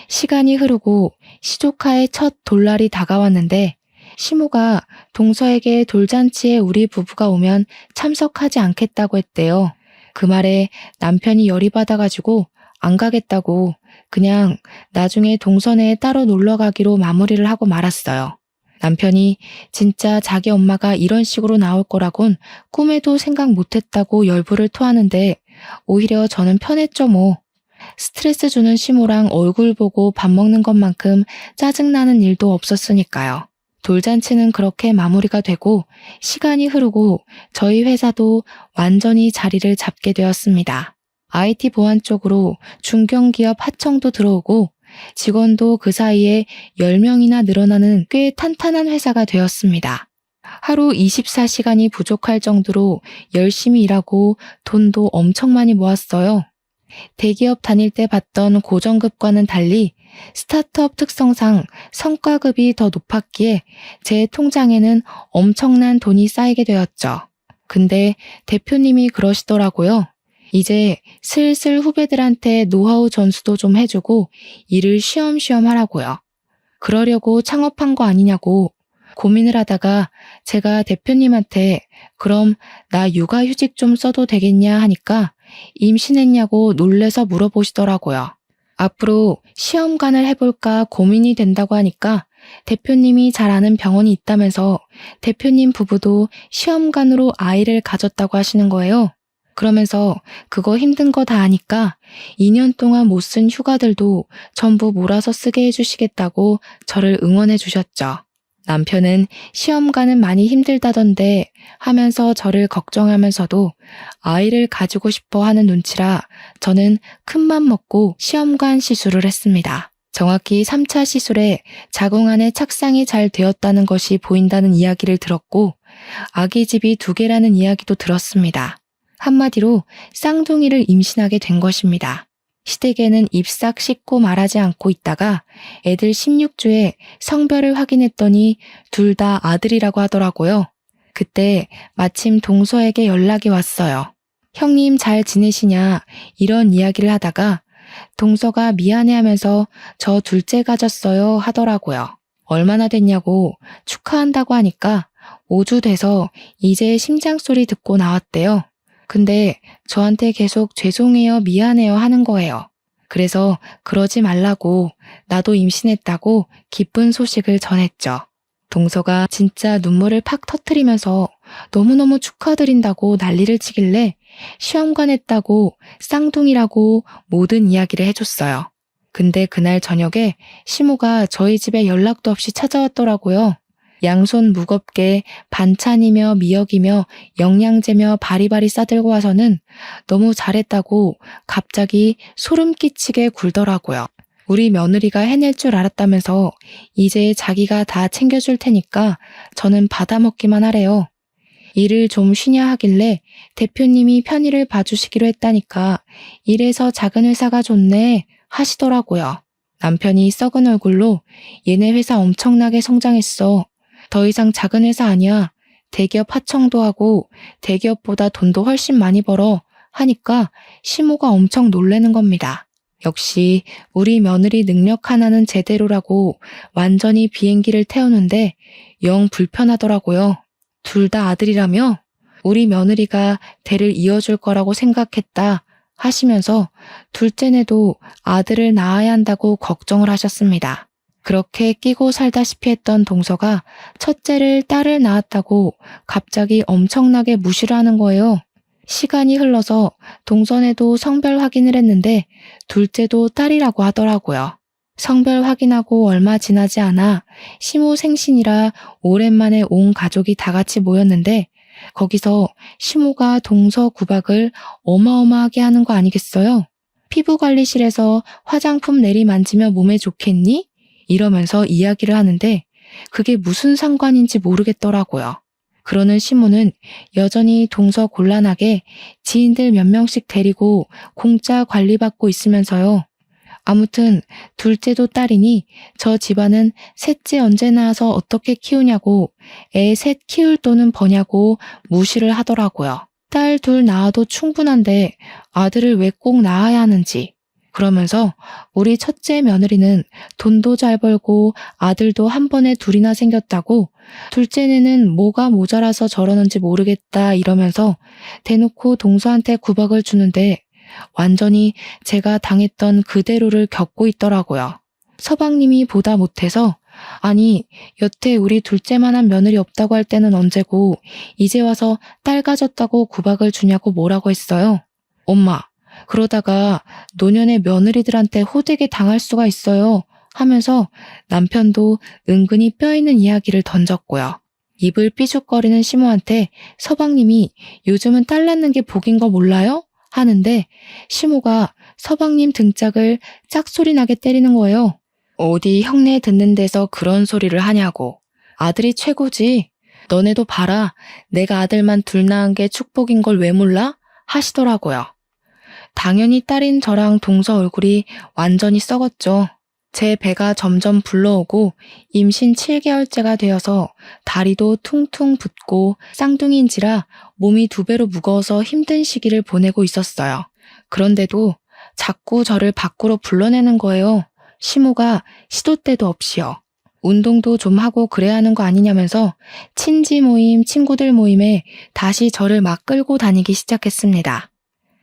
시간이 흐르고 시조카의 첫 돌날이 다가왔는데 시모가 동서에게 돌잔치에 우리 부부가 오면 참석하지 않겠다고 했대요. 그 말에 남편이 열이 받아가지고 안 가겠다고 그냥 나중에 동선에 따로 놀러 가기로 마무리를 하고 말았어요. 남편이 진짜 자기 엄마가 이런 식으로 나올 거라곤 꿈에도 생각 못했다고 열불을 토하는데 오히려 저는 편했죠 뭐. 스트레스 주는 시모랑 얼굴 보고 밥 먹는 것만큼 짜증나는 일도 없었으니까요. 돌잔치는 그렇게 마무리가 되고 시간이 흐르고 저희 회사도 완전히 자리를 잡게 되었습니다. IT 보안 쪽으로 중견기업 하청도 들어오고 직원도 그 사이에 10명이나 늘어나는 꽤 탄탄한 회사가 되었습니다. 하루 24시간이 부족할 정도로 열심히 일하고 돈도 엄청 많이 모았어요. 대기업 다닐 때 받던 고정급과는 달리 스타트업 특성상 성과급이 더 높았기에 제 통장에는 엄청난 돈이 쌓이게 되었죠. 근데 대표님이 그러시더라고요. 이제 슬슬 후배들한테 노하우 전수도 좀 해주고 일을 쉬엄쉬엄 하라고요. 그러려고 창업한 거 아니냐고 고민을 하다가 제가 대표님한테 그럼 나 육아휴직 좀 써도 되겠냐 하니까 임신했냐고 놀래서 물어보시더라고요. 앞으로 시험관을 해볼까 고민이 된다고 하니까 대표님이 잘 아는 병원이 있다면서 대표님 부부도 시험관으로 아이를 가졌다고 하시는 거예요. 그러면서 그거 힘든 거 다 아니까 2년 동안 못 쓴 휴가들도 전부 몰아서 쓰게 해주시겠다고 저를 응원해 주셨죠. 남편은 시험관은 많이 힘들다던데 하면서 저를 걱정하면서도 아이를 가지고 싶어 하는 눈치라 저는 큰맘 먹고 시험관 시술을 했습니다. 정확히 3차 시술에 자궁 안에 착상이 잘 되었다는 것이 보인다는 이야기를 들었고 아기 집이 2개라는 이야기도 들었습니다. 한마디로 쌍둥이를 임신하게 된 것입니다. 시댁에는 입싹 씻고 말하지 않고 있다가 애들 16주에 성별을 확인했더니 둘 다 아들이라고 하더라고요. 그때 마침 동서에게 연락이 왔어요. 형님 잘 지내시냐 이런 이야기를 하다가 동서가 미안해하면서 저 둘째 가졌어요 하더라고요. 얼마나 됐냐고 축하한다고 하니까 5주 돼서 이제 심장소리 듣고 나왔대요. 근데 저한테 계속 죄송해요, 미안해요 하는 거예요. 그래서 그러지 말라고 나도 임신했다고 기쁜 소식을 전했죠. 동서가 진짜 눈물을 팍 터뜨리면서 너무너무 축하드린다고 난리를 치길래 시험관 했다고 쌍둥이라고 모든 이야기를 해줬어요. 근데 그날 저녁에 시모가 저희 집에 연락도 없이 찾아왔더라고요. 양손 무겁게 반찬이며 미역이며 영양제며 바리바리 싸들고 와서는 너무 잘했다고 갑자기 소름 끼치게 굴더라고요. 우리 며느리가 해낼 줄 알았다면서 이제 자기가 다 챙겨줄 테니까 저는 받아먹기만 하래요. 일을 좀 쉬냐 하길래 대표님이 편의를 봐주시기로 했다니까 이래서 작은 회사가 좋네 하시더라고요. 남편이 썩은 얼굴로 얘네 회사 엄청나게 성장했어. 더 이상 작은 회사 아니야. 대기업 하청도 하고 대기업보다 돈도 훨씬 많이 벌어 하니까 시모가 엄청 놀라는 겁니다. 역시 우리 며느리 능력 하나는 제대로라고 완전히 비행기를 태우는데 영 불편하더라고요. 둘 다 아들이라며 우리 며느리가 대를 이어줄 거라고 생각했다 하시면서 둘째네도 아들을 낳아야 한다고 걱정을 하셨습니다. 그렇게 끼고 살다시피 했던 동서가 첫째를 딸을 낳았다고 갑자기 엄청나게 무시를 하는 거예요. 시간이 흘러서 동서네도 성별 확인을 했는데 둘째도 딸이라고 하더라고요. 성별 확인하고 얼마 지나지 않아 시모 생신이라 오랜만에 온 가족이 다 같이 모였는데 거기서 시모가 동서 구박을 어마어마하게 하는 거 아니겠어요? 피부관리실에서 화장품 내리만지며 몸에 좋겠니? 이러면서 이야기를 하는데 그게 무슨 상관인지 모르겠더라고요. 그러는 시모는 여전히 동서 곤란하게 지인들 몇 명씩 데리고 공짜 관리받고 있으면서요. 아무튼 둘째도 딸이니 저 집안은 셋째 언제 낳아서 어떻게 키우냐고 애 셋 키울 돈은 버냐고 무시를 하더라고요. 딸 둘 낳아도 충분한데 아들을 왜 꼭 낳아야 하는지. 그러면서 우리 첫째 며느리는 돈도 잘 벌고 아들도 한 번에 둘이나 생겼다고 둘째는 뭐가 모자라서 저러는지 모르겠다 이러면서 대놓고 동서한테 구박을 주는데 완전히 제가 당했던 그대로를 겪고 있더라고요. 서방님이 보다 못해서 아니 여태 우리 둘째만한 며느리 없다고 할 때는 언제고 이제 와서 딸 가졌다고 구박을 주냐고 뭐라고 했어요. 엄마, 그러다가 노년의 며느리들한테 호되게 당할 수가 있어요 하면서 남편도 은근히 뼈있는 이야기를 던졌고요. 입을 삐죽거리는 시모한테 서방님이 요즘은 딸 낳는 게 복인 거 몰라요? 하는데 시모가 서방님 등짝을 짝소리 나게 때리는 거예요. 어디 형네 듣는 데서 그런 소리를 하냐고. 아들이 최고지. 너네도 봐라. 내가 아들만 둘 낳은 게 축복인 걸 왜 몰라? 하시더라고요. 당연히 딸인 저랑 동서 얼굴이 완전히 썩었죠. 제 배가 점점 불러오고 임신 7개월째가 되어서 다리도 퉁퉁 붓고 쌍둥이인지라 몸이 2배로 무거워서 힘든 시기를 보내고 있었어요. 그런데도 자꾸 저를 밖으로 불러내는 거예요. 시모가 시도 때도 없이요. 운동도 좀 하고 그래야 하는 거 아니냐면서 친지 모임, 친구들 모임에 다시 저를 막 끌고 다니기 시작했습니다.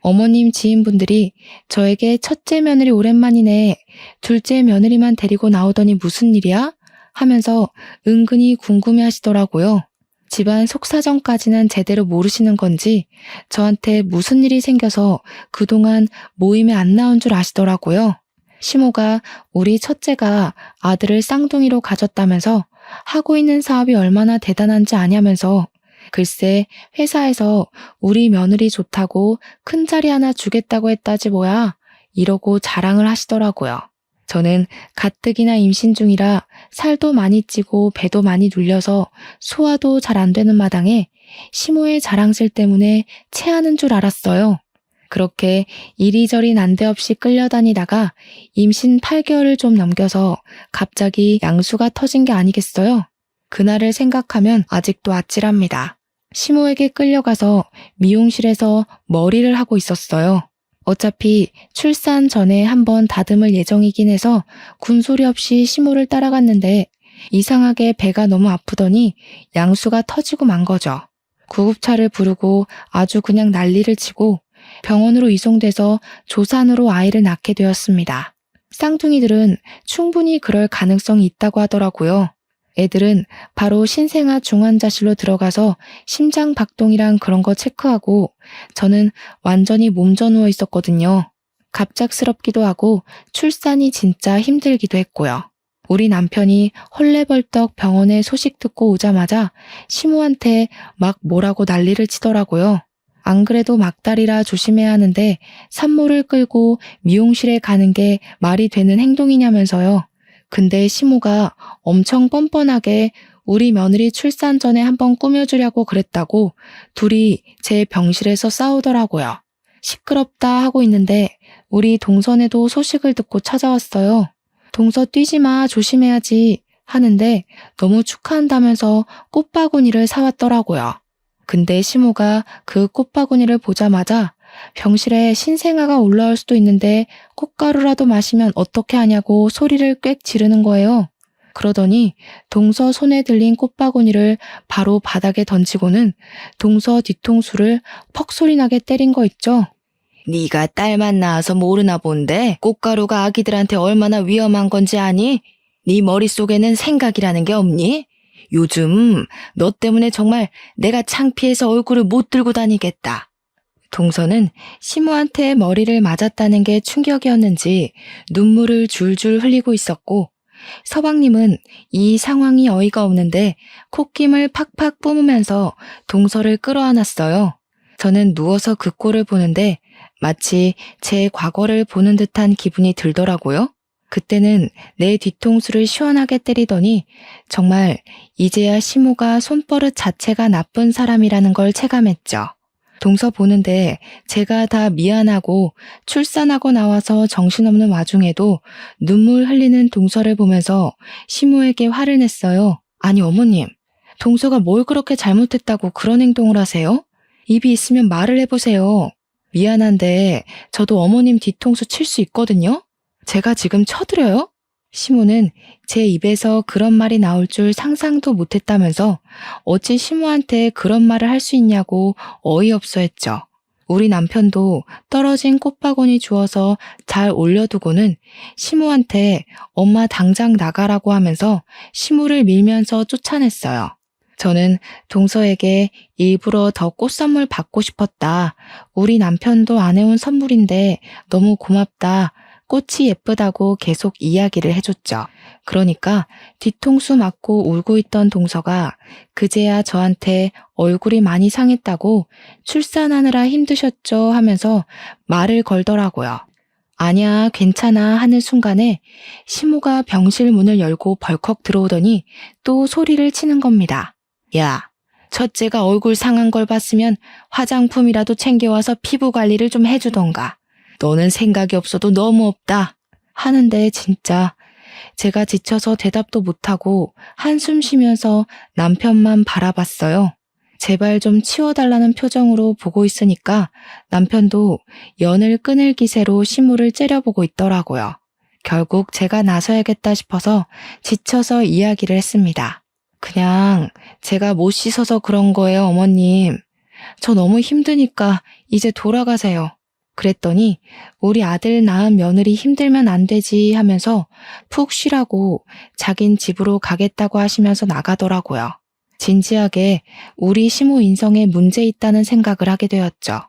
어머님 지인분들이 저에게 첫째 며느리 오랜만이네, 둘째 며느리만 데리고 나오더니 무슨 일이야? 하면서 은근히 궁금해 하시더라고요. 집안 속사정까지는 제대로 모르시는 건지 저한테 무슨 일이 생겨서 그동안 모임에 안 나온 줄 아시더라고요. 시모가 우리 첫째가 아들을 쌍둥이로 가졌다면서 하고 있는 사업이 얼마나 대단한지 아냐면서 글쎄 회사에서 우리 며느리 좋다고 큰 자리 하나 주겠다고 했다지 뭐야 이러고 자랑을 하시더라고요. 저는 가뜩이나 임신 중이라 살도 많이 찌고 배도 많이 눌려서 소화도 잘 안 되는 마당에 시모의 자랑질 때문에 체하는 줄 알았어요. 그렇게 이리저리 난데없이 끌려다니다가 임신 8개월을 좀 넘겨서 갑자기 양수가 터진 게 아니겠어요? 그날을 생각하면 아직도 아찔합니다. 시모에게 끌려가서 미용실에서 머리를 하고 있었어요. 어차피 출산 전에 한번 다듬을 예정이긴 해서 군소리 없이 시모를 따라갔는데 이상하게 배가 너무 아프더니 양수가 터지고 만 거죠. 구급차를 부르고 아주 그냥 난리를 치고 병원으로 이송돼서 조산으로 아이를 낳게 되었습니다. 쌍둥이들은 충분히 그럴 가능성이 있다고 하더라고요. 애들은 바로 신생아 중환자실로 들어가서 심장 박동이랑 그런 거 체크하고 저는 완전히 몸져 누워 있었거든요. 갑작스럽기도 하고 출산이 진짜 힘들기도 했고요. 우리 남편이 헐레벌떡 병원에 소식 듣고 오자마자 시모한테 막 뭐라고 난리를 치더라고요. 안 그래도 막달이라 조심해야 하는데 산모를 끌고 미용실에 가는 게 말이 되는 행동이냐면서요. 근데 시모가 엄청 뻔뻔하게 우리 며느리 출산 전에 한번 꾸며주려고 그랬다고 둘이 제 병실에서 싸우더라고요. 시끄럽다 하고 있는데 우리 동선에도 소식을 듣고 찾아왔어요. 동서 뛰지 마, 조심해야지 하는데 너무 축하한다면서 꽃바구니를 사왔더라고요. 근데 시모가 그 꽃바구니를 보자마자 병실에 신생아가 올라올 수도 있는데 꽃가루라도 마시면 어떻게 하냐고 소리를 꽥 지르는 거예요. 그러더니 동서 손에 들린 꽃바구니를 바로 바닥에 던지고는 동서 뒤통수를 퍽 소리나게 때린 거 있죠. 네가 딸만 낳아서 모르나 본데 꽃가루가 아기들한테 얼마나 위험한 건지 아니? 네 머릿속에는 생각이라는 게 없니? 요즘 너 때문에 정말 내가 창피해서 얼굴을 못 들고 다니겠다. 동서는 시모한테 머리를 맞았다는 게 충격이었는지 눈물을 줄줄 흘리고 있었고 서방님은 이 상황이 어이가 없는데 콧김을 팍팍 뿜으면서 동서를 끌어안았어요. 저는 누워서 그 꼴을 보는데 마치 제 과거를 보는 듯한 기분이 들더라고요. 그때는 내 뒤통수를 시원하게 때리더니 정말 이제야 시모가 손버릇 자체가 나쁜 사람이라는 걸 체감했죠. 동서 보는데 제가 다 미안하고 출산하고 나와서 정신없는 와중에도 눈물 흘리는 동서를 보면서 시모에게 화를 냈어요. 아니 어머님, 동서가 뭘 그렇게 잘못했다고 그런 행동을 하세요? 입이 있으면 말을 해보세요. 미안한데 저도 어머님 뒤통수 칠 수 있거든요? 제가 지금 쳐드려요? 시모는 제 입에서 그런 말이 나올 줄 상상도 못했다면서 어찌 시모한테 그런 말을 할 수 있냐고 어이없어 했죠. 우리 남편도 떨어진 꽃바구니 주워서 잘 올려두고는 시무한테 엄마 당장 나가라고 하면서 시무를 밀면서 쫓아냈어요. 저는 동서에게 일부러 더 꽃 선물 받고 싶었다. 우리 남편도 안 해온 선물인데 너무 고맙다. 꽃이 예쁘다고 계속 이야기를 해줬죠. 그러니까 뒤통수 맞고 울고 있던 동서가 그제야 저한테 얼굴이 많이 상했다고 출산하느라 힘드셨죠 하면서 말을 걸더라고요. 아니야, 괜찮아 하는 순간에 시모가 병실 문을 열고 벌컥 들어오더니 또 소리를 치는 겁니다. 야, 첫째가 얼굴 상한 걸 봤으면 화장품이라도 챙겨와서 피부 관리를 좀 해주던가. 너는 생각이 없어도 너무 없다. 하는데 진짜 제가 지쳐서 대답도 못하고 한숨 쉬면서 남편만 바라봤어요. 제발 좀 치워달라는 표정으로 보고 있으니까 남편도 연을 끊을 기세로 시무를 째려보고 있더라고요. 결국 제가 나서야겠다 싶어서 지쳐서 이야기를 했습니다. 그냥 제가 못 씻어서 그런 거예요, 어머님. 저 너무 힘드니까 이제 돌아가세요. 그랬더니 우리 아들 낳은 며느리 힘들면 안 되지 하면서 푹 쉬라고 자긴 집으로 가겠다고 하시면서 나가더라고요. 진지하게 우리 시모 인성에 문제 있다는 생각을 하게 되었죠.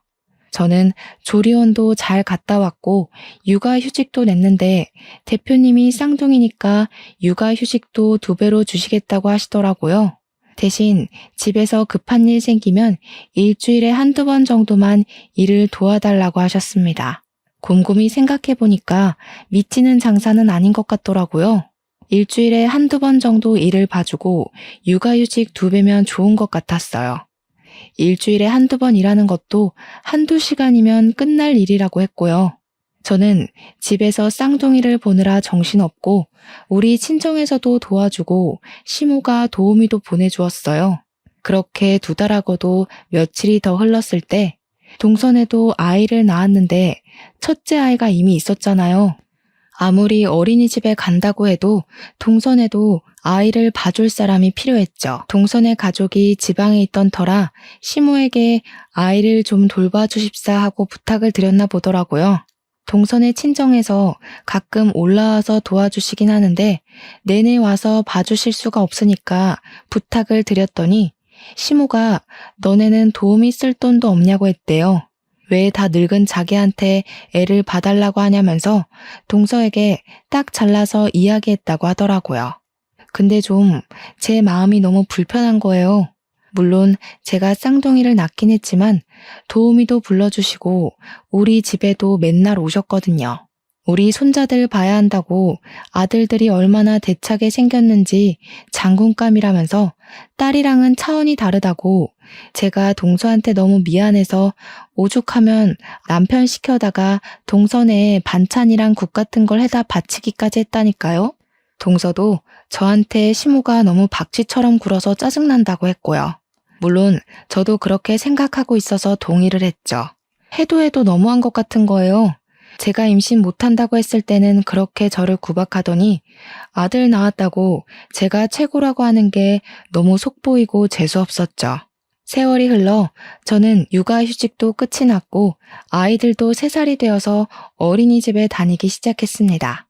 저는 조리원도 잘 갔다 왔고 육아휴직도 냈는데 대표님이 쌍둥이니까 육아휴직도 2배로 주시겠다고 하시더라고요. 대신 집에서 급한 일 생기면 일주일에 1~2번 정도만 일을 도와달라고 하셨습니다. 곰곰이 생각해보니까 미치는 장사는 아닌 것 같더라고요. 일주일에 1~2번 정도 일을 봐주고 육아휴직 2배면 좋은 것 같았어요. 일주일에 1~2번 일하는 것도 1~2시간이면 끝날 일이라고 했고요. 저는 집에서 쌍둥이를 보느라 정신없고 우리 친정에서도 도와주고 시모가 도우미도 보내주었어요. 그렇게 2달하고도 며칠이 더 흘렀을 때 동선에도 아이를 낳았는데 첫째 아이가 이미 있었잖아요. 아무리 어린이집에 간다고 해도 동선에도 아이를 봐줄 사람이 필요했죠. 동선의 가족이 지방에 있던 터라 시모에게 아이를 좀 돌봐주십사 하고 부탁을 드렸나 보더라고요. 동선의 친정에서 가끔 올라와서 도와주시긴 하는데 내내 와서 봐주실 수가 없으니까 부탁을 드렸더니 시모가 너네는 도우미 쓸 돈도 없냐고 했대요. 왜 다 늙은 자기한테 애를 봐달라고 하냐면서 동서에게 딱 잘라서 이야기했다고 하더라고요. 근데 좀 제 마음이 너무 불편한 거예요. 물론 제가 쌍둥이를 낳긴 했지만 도우미도 불러주시고 우리 집에도 맨날 오셨거든요. 우리 손자들 봐야 한다고 아들들이 얼마나 대차게 생겼는지 장군감이라면서 딸이랑은 차원이 다르다고 제가 동서한테 너무 미안해서 오죽하면 남편 시켜다가 동선에 반찬이랑 국 같은 걸 해다 바치기까지 했다니까요. 동서도 저한테 시모가 너무 박쥐처럼 굴어서 짜증난다고 했고요. 물론 저도 그렇게 생각하고 있어서 동의를 했죠. 해도 너무한 것 같은 거예요. 제가 임신 못한다고 했을 때는 그렇게 저를 구박하더니 아들 낳았다고 제가 최고라고 하는 게 너무 속보이고 재수없었죠. 세월이 흘러 저는 육아휴직도 끝이 났고 아이들도 3살이 되어서 어린이집에 다니기 시작했습니다.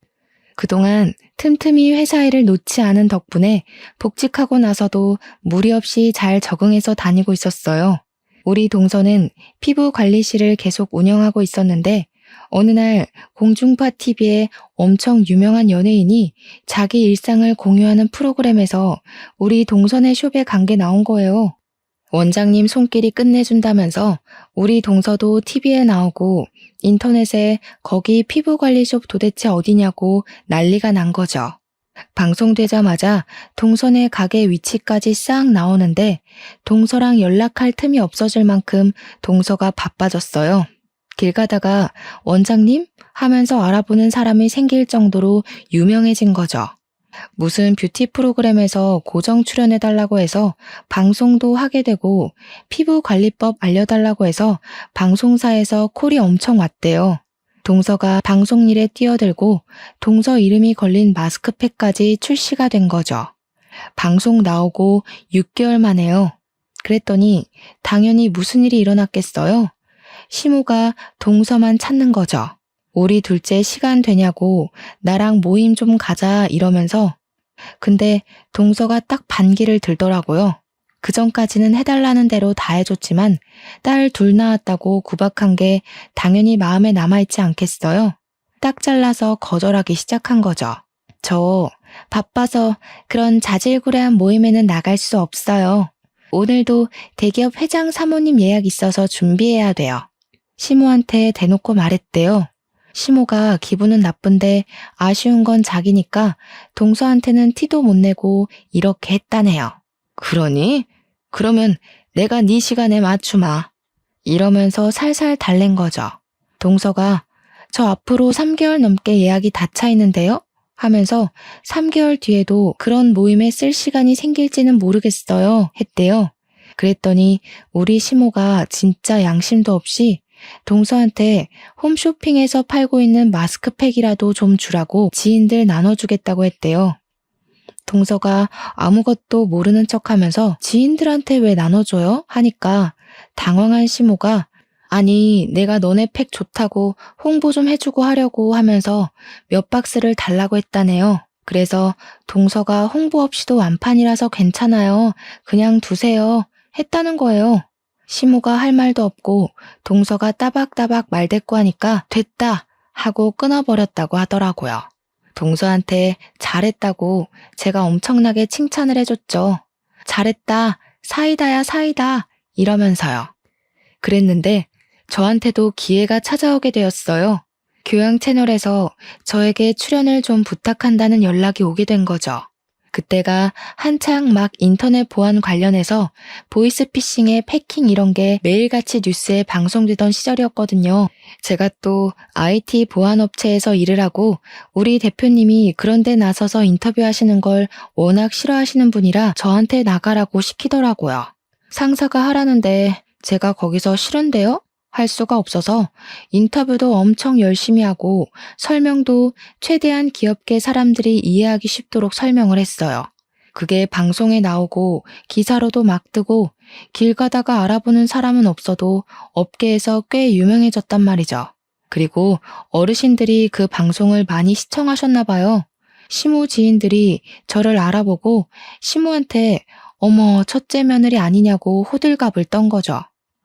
그동안 틈틈이 회사 일을 놓지 않은 덕분에 복직하고 나서도 무리 없이 잘 적응해서 다니고 있었어요. 우리 동서는 피부관리실을 계속 운영하고 있었는데 어느 날 공중파 TV에 엄청 유명한 연예인이 자기 일상을 공유하는 프로그램에서 우리 동선의 숍에 간 게 나온 거예요. 원장님 손길이 끝내준다면서 우리 동서도 TV에 나오고 인터넷에 거기 피부관리숍 도대체 어디냐고 난리가 난 거죠. 방송되자마자 동선의 가게 위치까지 싹 나오는데 동서랑 연락할 틈이 없어질 만큼 동서가 바빠졌어요. 길 가다가 원장님? 하면서 알아보는 사람이 생길 정도로 유명해진 거죠. 무슨 뷰티 프로그램에서 고정 출연해달라고 해서 방송도 하게 되고 피부관리법 알려달라고 해서 방송사에서 콜이 엄청 왔대요. 동서가 방송 일에 뛰어들고 동서 이름이 걸린 마스크팩까지 출시가 된 거죠. 방송 나오고 6개월 만에요. 그랬더니 당연히 무슨 일이 일어났겠어요? 시모가 동서만 찾는 거죠. 우리 둘째 시간 되냐고 나랑 모임 좀 가자 이러면서. 근데 동서가 딱 반기를 들더라고요. 그전까지는 해달라는 대로 다 해줬지만 딸 둘 낳았다고 구박한 게 당연히 마음에 남아있지 않겠어요? 딱 잘라서 거절하기 시작한 거죠. 저 바빠서 그런 자질구레한 모임에는 나갈 수 없어요. 오늘도 대기업 회장 사모님 예약 있어서 준비해야 돼요. 시모한테 대놓고 말했대요. 시모가 기분은 나쁜데 아쉬운 건 자기니까 동서한테는 티도 못 내고 이렇게 했다네요. 그러니? 그러면 내가 네 시간에 맞추마. 이러면서 살살 달랜 거죠. 동서가 저 앞으로 3개월 넘게 예약이 다 차 있는데요? 하면서 3개월 뒤에도 그런 모임에 쓸 시간이 생길지는 모르겠어요. 했대요. 그랬더니 우리 시모가 진짜 양심도 없이 동서한테 홈쇼핑에서 팔고 있는 마스크팩이라도 좀 주라고 지인들 나눠주겠다고 했대요. 동서가 아무것도 모르는 척하면서 지인들한테 왜 나눠줘요? 하니까 당황한 시모가 아니 내가 너네 팩 좋다고 홍보 좀 해주고 하려고 하면서 몇 박스를 달라고 했다네요. 그래서 동서가 홍보 없이도 완판이라서 괜찮아요. 그냥 두세요. 했다는 거예요. 시모가 할 말도 없고 동서가 따박따박 말대꾸 하니까 됐다 하고 끊어버렸다고 하더라고요. 동서한테 잘했다고 제가 엄청나게 칭찬을 해줬죠. 잘했다, 사이다야 사이다 이러면서요. 그랬는데 저한테도 기회가 찾아오게 되었어요. 교양 채널에서 저에게 출연을 좀 부탁한다는 연락이 오게 된 거죠. 그때가 한창 막 인터넷 보안 관련해서 보이스피싱의 패킹 이런 게 매일같이 뉴스에 방송되던 시절이었거든요. 제가 또 IT 보안 업체에서 일을 하고 우리 대표님이 그런 데 나서서 인터뷰하시는 걸 워낙 싫어하시는 분이라 저한테 나가라고 시키더라고요. 상사가 하라는데 제가 거기서 싫은데요? 할 수가 없어서 인터뷰도 엄청 열심히 하고 설명도 최대한 귀엽게 사람들이 이해하기 쉽도록 설명을 했어요. 그게 방송에 나오고 기사로도 막 뜨고 길 가다가 알아보는 사람은 없어도 업계에서 꽤 유명해졌단 말이죠. 그리고 어르신들이 그 방송을 많이 시청하셨나 봐요. 시모 지인들이 저를 알아보고 시모한테 어머 첫째 며느리 아니냐고 호들갑을 떤 거죠.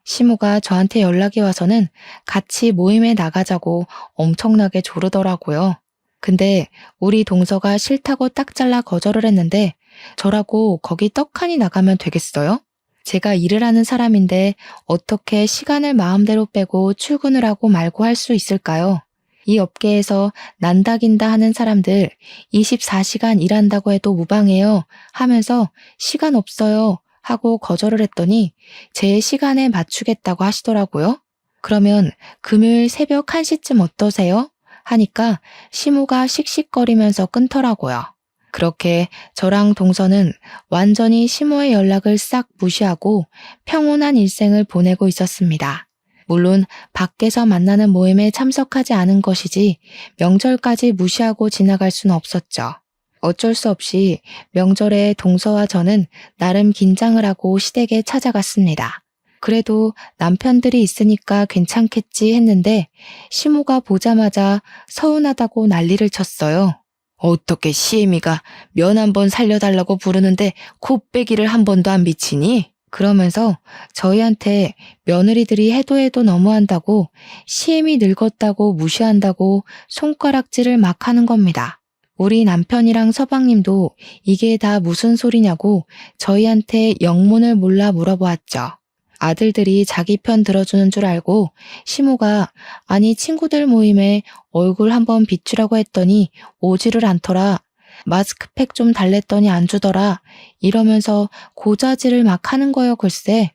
시모가 저한테 연락이 와서는 같이 모임에 나가자고 엄청나게 조르더라고요. 근데 우리 동서가 싫다고 딱 잘라 거절을 했는데 저라고 거기 떡하니 나가면 되겠어요? 제가 일을 하는 사람인데 어떻게 시간을 마음대로 빼고 출근을 하고 말고 할 수 있을까요? 이 업계에서 난다긴다 하는 사람들 24시간 일한다고 해도 무방해요 하면서 시간 없어요 하고 거절을 했더니 제 시간에 맞추겠다고 하시더라고요. 그러면 금요일 새벽 1시쯤 어떠세요? 하니까 시모가 씩씩거리면서 끊더라고요. 그렇게 저랑 동서는 완전히 시모의 연락을 싹 무시하고 평온한 일생을 보내고 있었습니다. 물론 밖에서 만나는 모임에 참석하지 않은 것이지 명절까지 무시하고 지나갈 수는 없었죠. 어쩔 수 없이 명절에 동서와 저는 나름 긴장을 하고 시댁에 찾아갔습니다. 그래도 남편들이 있으니까 괜찮겠지 했는데 시모가 보자마자 서운하다고 난리를 쳤어요. 어떻게 시애미가 면 한 번 살려달라고 부르는데 콧배기를 한 번도 안 비치니? 그러면서 저희한테 며느리들이 해도 너무한다고 시애미 늙었다고 무시한다고 손가락질을 막 하는 겁니다. 우리 남편이랑 서방님도 이게 다 무슨 소리냐고 저희한테 영문을 몰라 물어보았죠. 아들들이 자기 편 들어주는 줄 알고 시모가 아니 친구들 모임에 얼굴 한번 비추라고 했더니 오지를 않더라. 마스크팩 좀 달랬더니 안 주더라. 이러면서 고자질을 막 하는 거요 글쎄.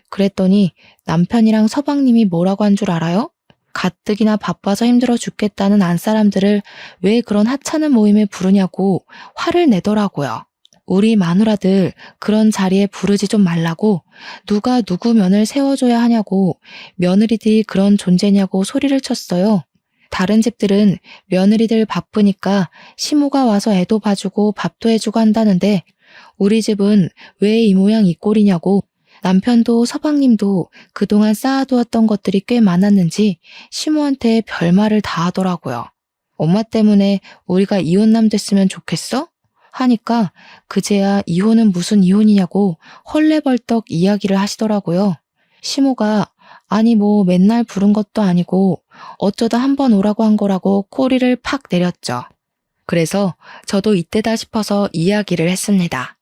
그랬더니 남편이랑 서방님이 뭐라고 한 줄 알아요? 가뜩이나 바빠서 힘들어 죽겠다는 안사람들을 왜 그런 하찮은 모임에 부르냐고 화를 내더라고요. 우리 마누라들 그런 자리에 부르지 좀 말라고 누가 누구 면을 세워줘야 하냐고 며느리들이 그런 존재냐고 소리를 쳤어요. 다른 집들은 며느리들 바쁘니까 시모가 와서 애도 봐주고 밥도 해주고 한다는데 우리 집은 왜 이 모양 이 꼴이냐고 남편도 서방님도 그동안 쌓아두었던 것들이 꽤 많았는지 시모한테 별말을 다 하더라고요. 엄마 때문에 우리가 이혼남 됐으면 좋겠어? 하니까 그제야 이혼은 무슨 이혼이냐고 헐레벌떡 이야기를 하시더라고요. 시모가 아니 뭐 맨날 부른 것도 아니고 어쩌다 한번 오라고 한 거라고 꼬리를 팍 내렸죠. 그래서 저도 이때다 싶어서 이야기를 했습니다.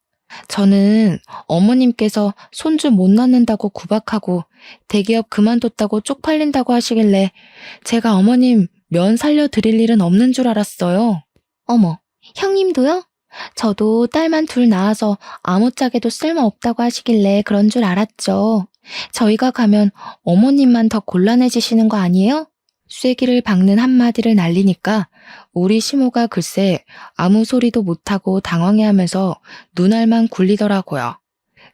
저는 어머님께서 손주 못 낳는다고 구박하고 대기업 그만뒀다고 쪽팔린다고 하시길래 제가 어머님 면 살려드릴 일은 없는 줄 알았어요. 어머, 형님도요? 저도 딸만 둘 낳아서 아무짝에도 쓸모없다고 하시길래 그런 줄 알았죠. 저희가 가면 어머님만 더 곤란해지시는 거 아니에요? 쐐기를 박는 한마디를 날리니까 우리 시모가 글쎄 아무 소리도 못하고 당황해하면서 눈알만 굴리더라고요.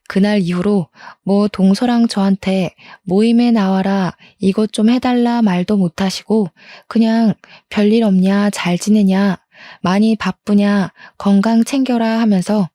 그날 이후로 뭐 동서랑 저한테 모임에 나와라 이것 좀 해달라 말도 못하시고 그냥 별일 없냐 잘 지내냐 많이 바쁘냐 건강 챙겨라 하면서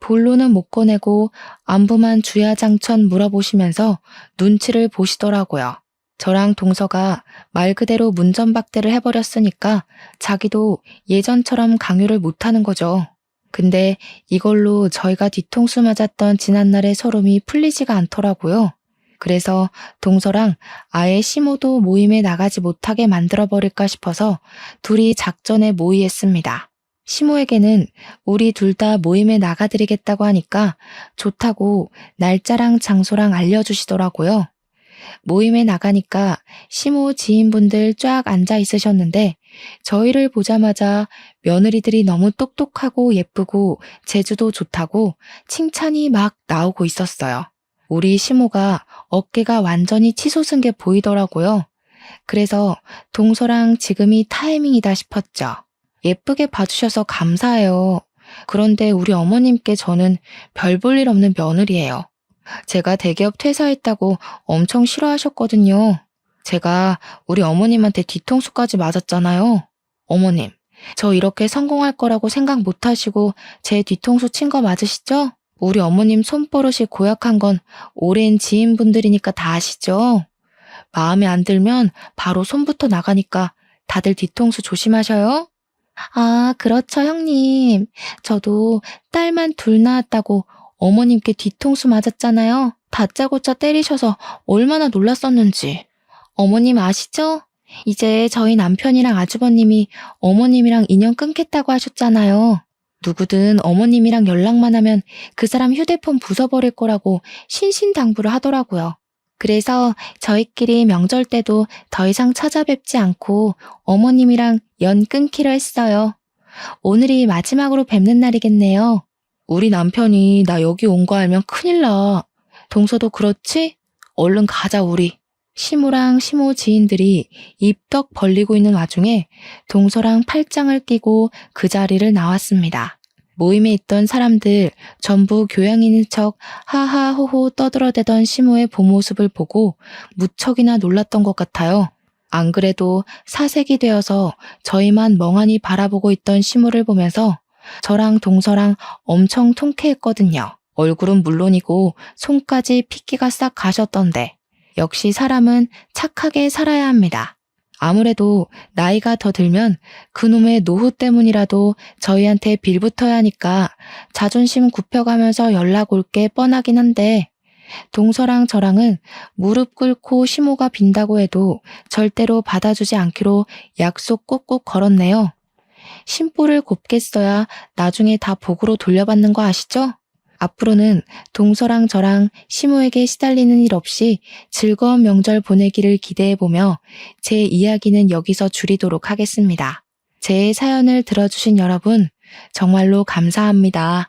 본론은 못 꺼내고 안부만 주야장천 물어보시면서 눈치를 보시더라고요. 저랑 동서가 말 그대로 문전박대를 해버렸으니까 자기도 예전처럼 강요를 못하는 거죠. 근데 이걸로 저희가 뒤통수 맞았던 지난날의 서름이 풀리지가 않더라고요. 그래서 동서랑 아예 시모도 모임에 나가지 못하게 만들어버릴까 싶어서 둘이 작전에 모의했습니다. 시모에게는 우리 둘 다 모임에 나가드리겠다고 하니까 좋다고 날짜랑 장소랑 알려주시더라고요. 모임에 나가니까 시모 지인분들 쫙 앉아 있으셨는데 저희를 보자마자 며느리들이 너무 똑똑하고 예쁘고 제주도 좋다고 칭찬이 막 나오고 있었어요. 우리 시모가 어깨가 완전히 치솟은 게 보이더라고요. 그래서 동서랑 지금이 타이밍이다 싶었죠. 예쁘게 봐주셔서 감사해요. 그런데 우리 어머님께 저는 별 볼 일 없는 며느리예요. 제가 대기업 퇴사했다고 엄청 싫어하셨거든요. 제가 우리 어머님한테 뒤통수까지 맞았잖아요. 어머님, 저 이렇게 성공할 거라고 생각 못 하시고 제 뒤통수 친 거 맞으시죠? 우리 어머님 손버릇이 고약한 건 오랜 지인분들이니까 다 아시죠? 마음에 안 들면 바로 손부터 나가니까 다들 뒤통수 조심하셔요. 아, 그렇죠, 형님. 저도 딸만 둘 낳았다고 어머님께 뒤통수 맞았잖아요. 다짜고짜 때리셔서 얼마나 놀랐었는지. 어머님 아시죠? 이제 저희 남편이랑 아주버님이 어머님이랑 인연 끊겠다고 하셨잖아요. 누구든 어머님이랑 연락만 하면 그 사람 휴대폰 부숴버릴 거라고 신신당부를 하더라고요. 그래서 저희끼리 명절 때도 더 이상 찾아뵙지 않고 어머님이랑 연 끊기로 했어요. 오늘이 마지막으로 뵙는 날이겠네요. 우리 남편이 나 여기 온 거 알면 큰일 나. 동서도 그렇지? 얼른 가자 우리. 시모랑 시모 지인들이 입덕 벌리고 있는 와중에 동서랑 팔짱을 끼고 그 자리를 나왔습니다. 모임에 있던 사람들 전부 교양인인 척 하하호호 떠들어대던 시모의 본 모습을 보고 무척이나 놀랐던 것 같아요. 안 그래도 사색이 되어서 저희만 멍하니 바라보고 있던 시모를 보면서 저랑 동서랑 엄청 통쾌했거든요. 얼굴은 물론이고 손까지 핏기가 싹 가셨던데 역시 사람은 착하게 살아야 합니다. 아무래도 나이가 더 들면 그놈의 노후 때문이라도 저희한테 빌붙어야 하니까 자존심 굽혀가면서 연락 올 게 뻔하긴 한데 동서랑 저랑은 무릎 꿇고 시모가 빈다고 해도 절대로 받아주지 않기로 약속 꼭꼭 걸었네요. 심보를 곱게 써야 나중에 다 복으로 돌려받는 거 아시죠? 앞으로는 동서랑 저랑 시모에게 시달리는 일 없이 즐거운 명절 보내기를 기대해보며 제 이야기는 여기서 줄이도록 하겠습니다. 제 사연을 들어주신 여러분 정말로 감사합니다.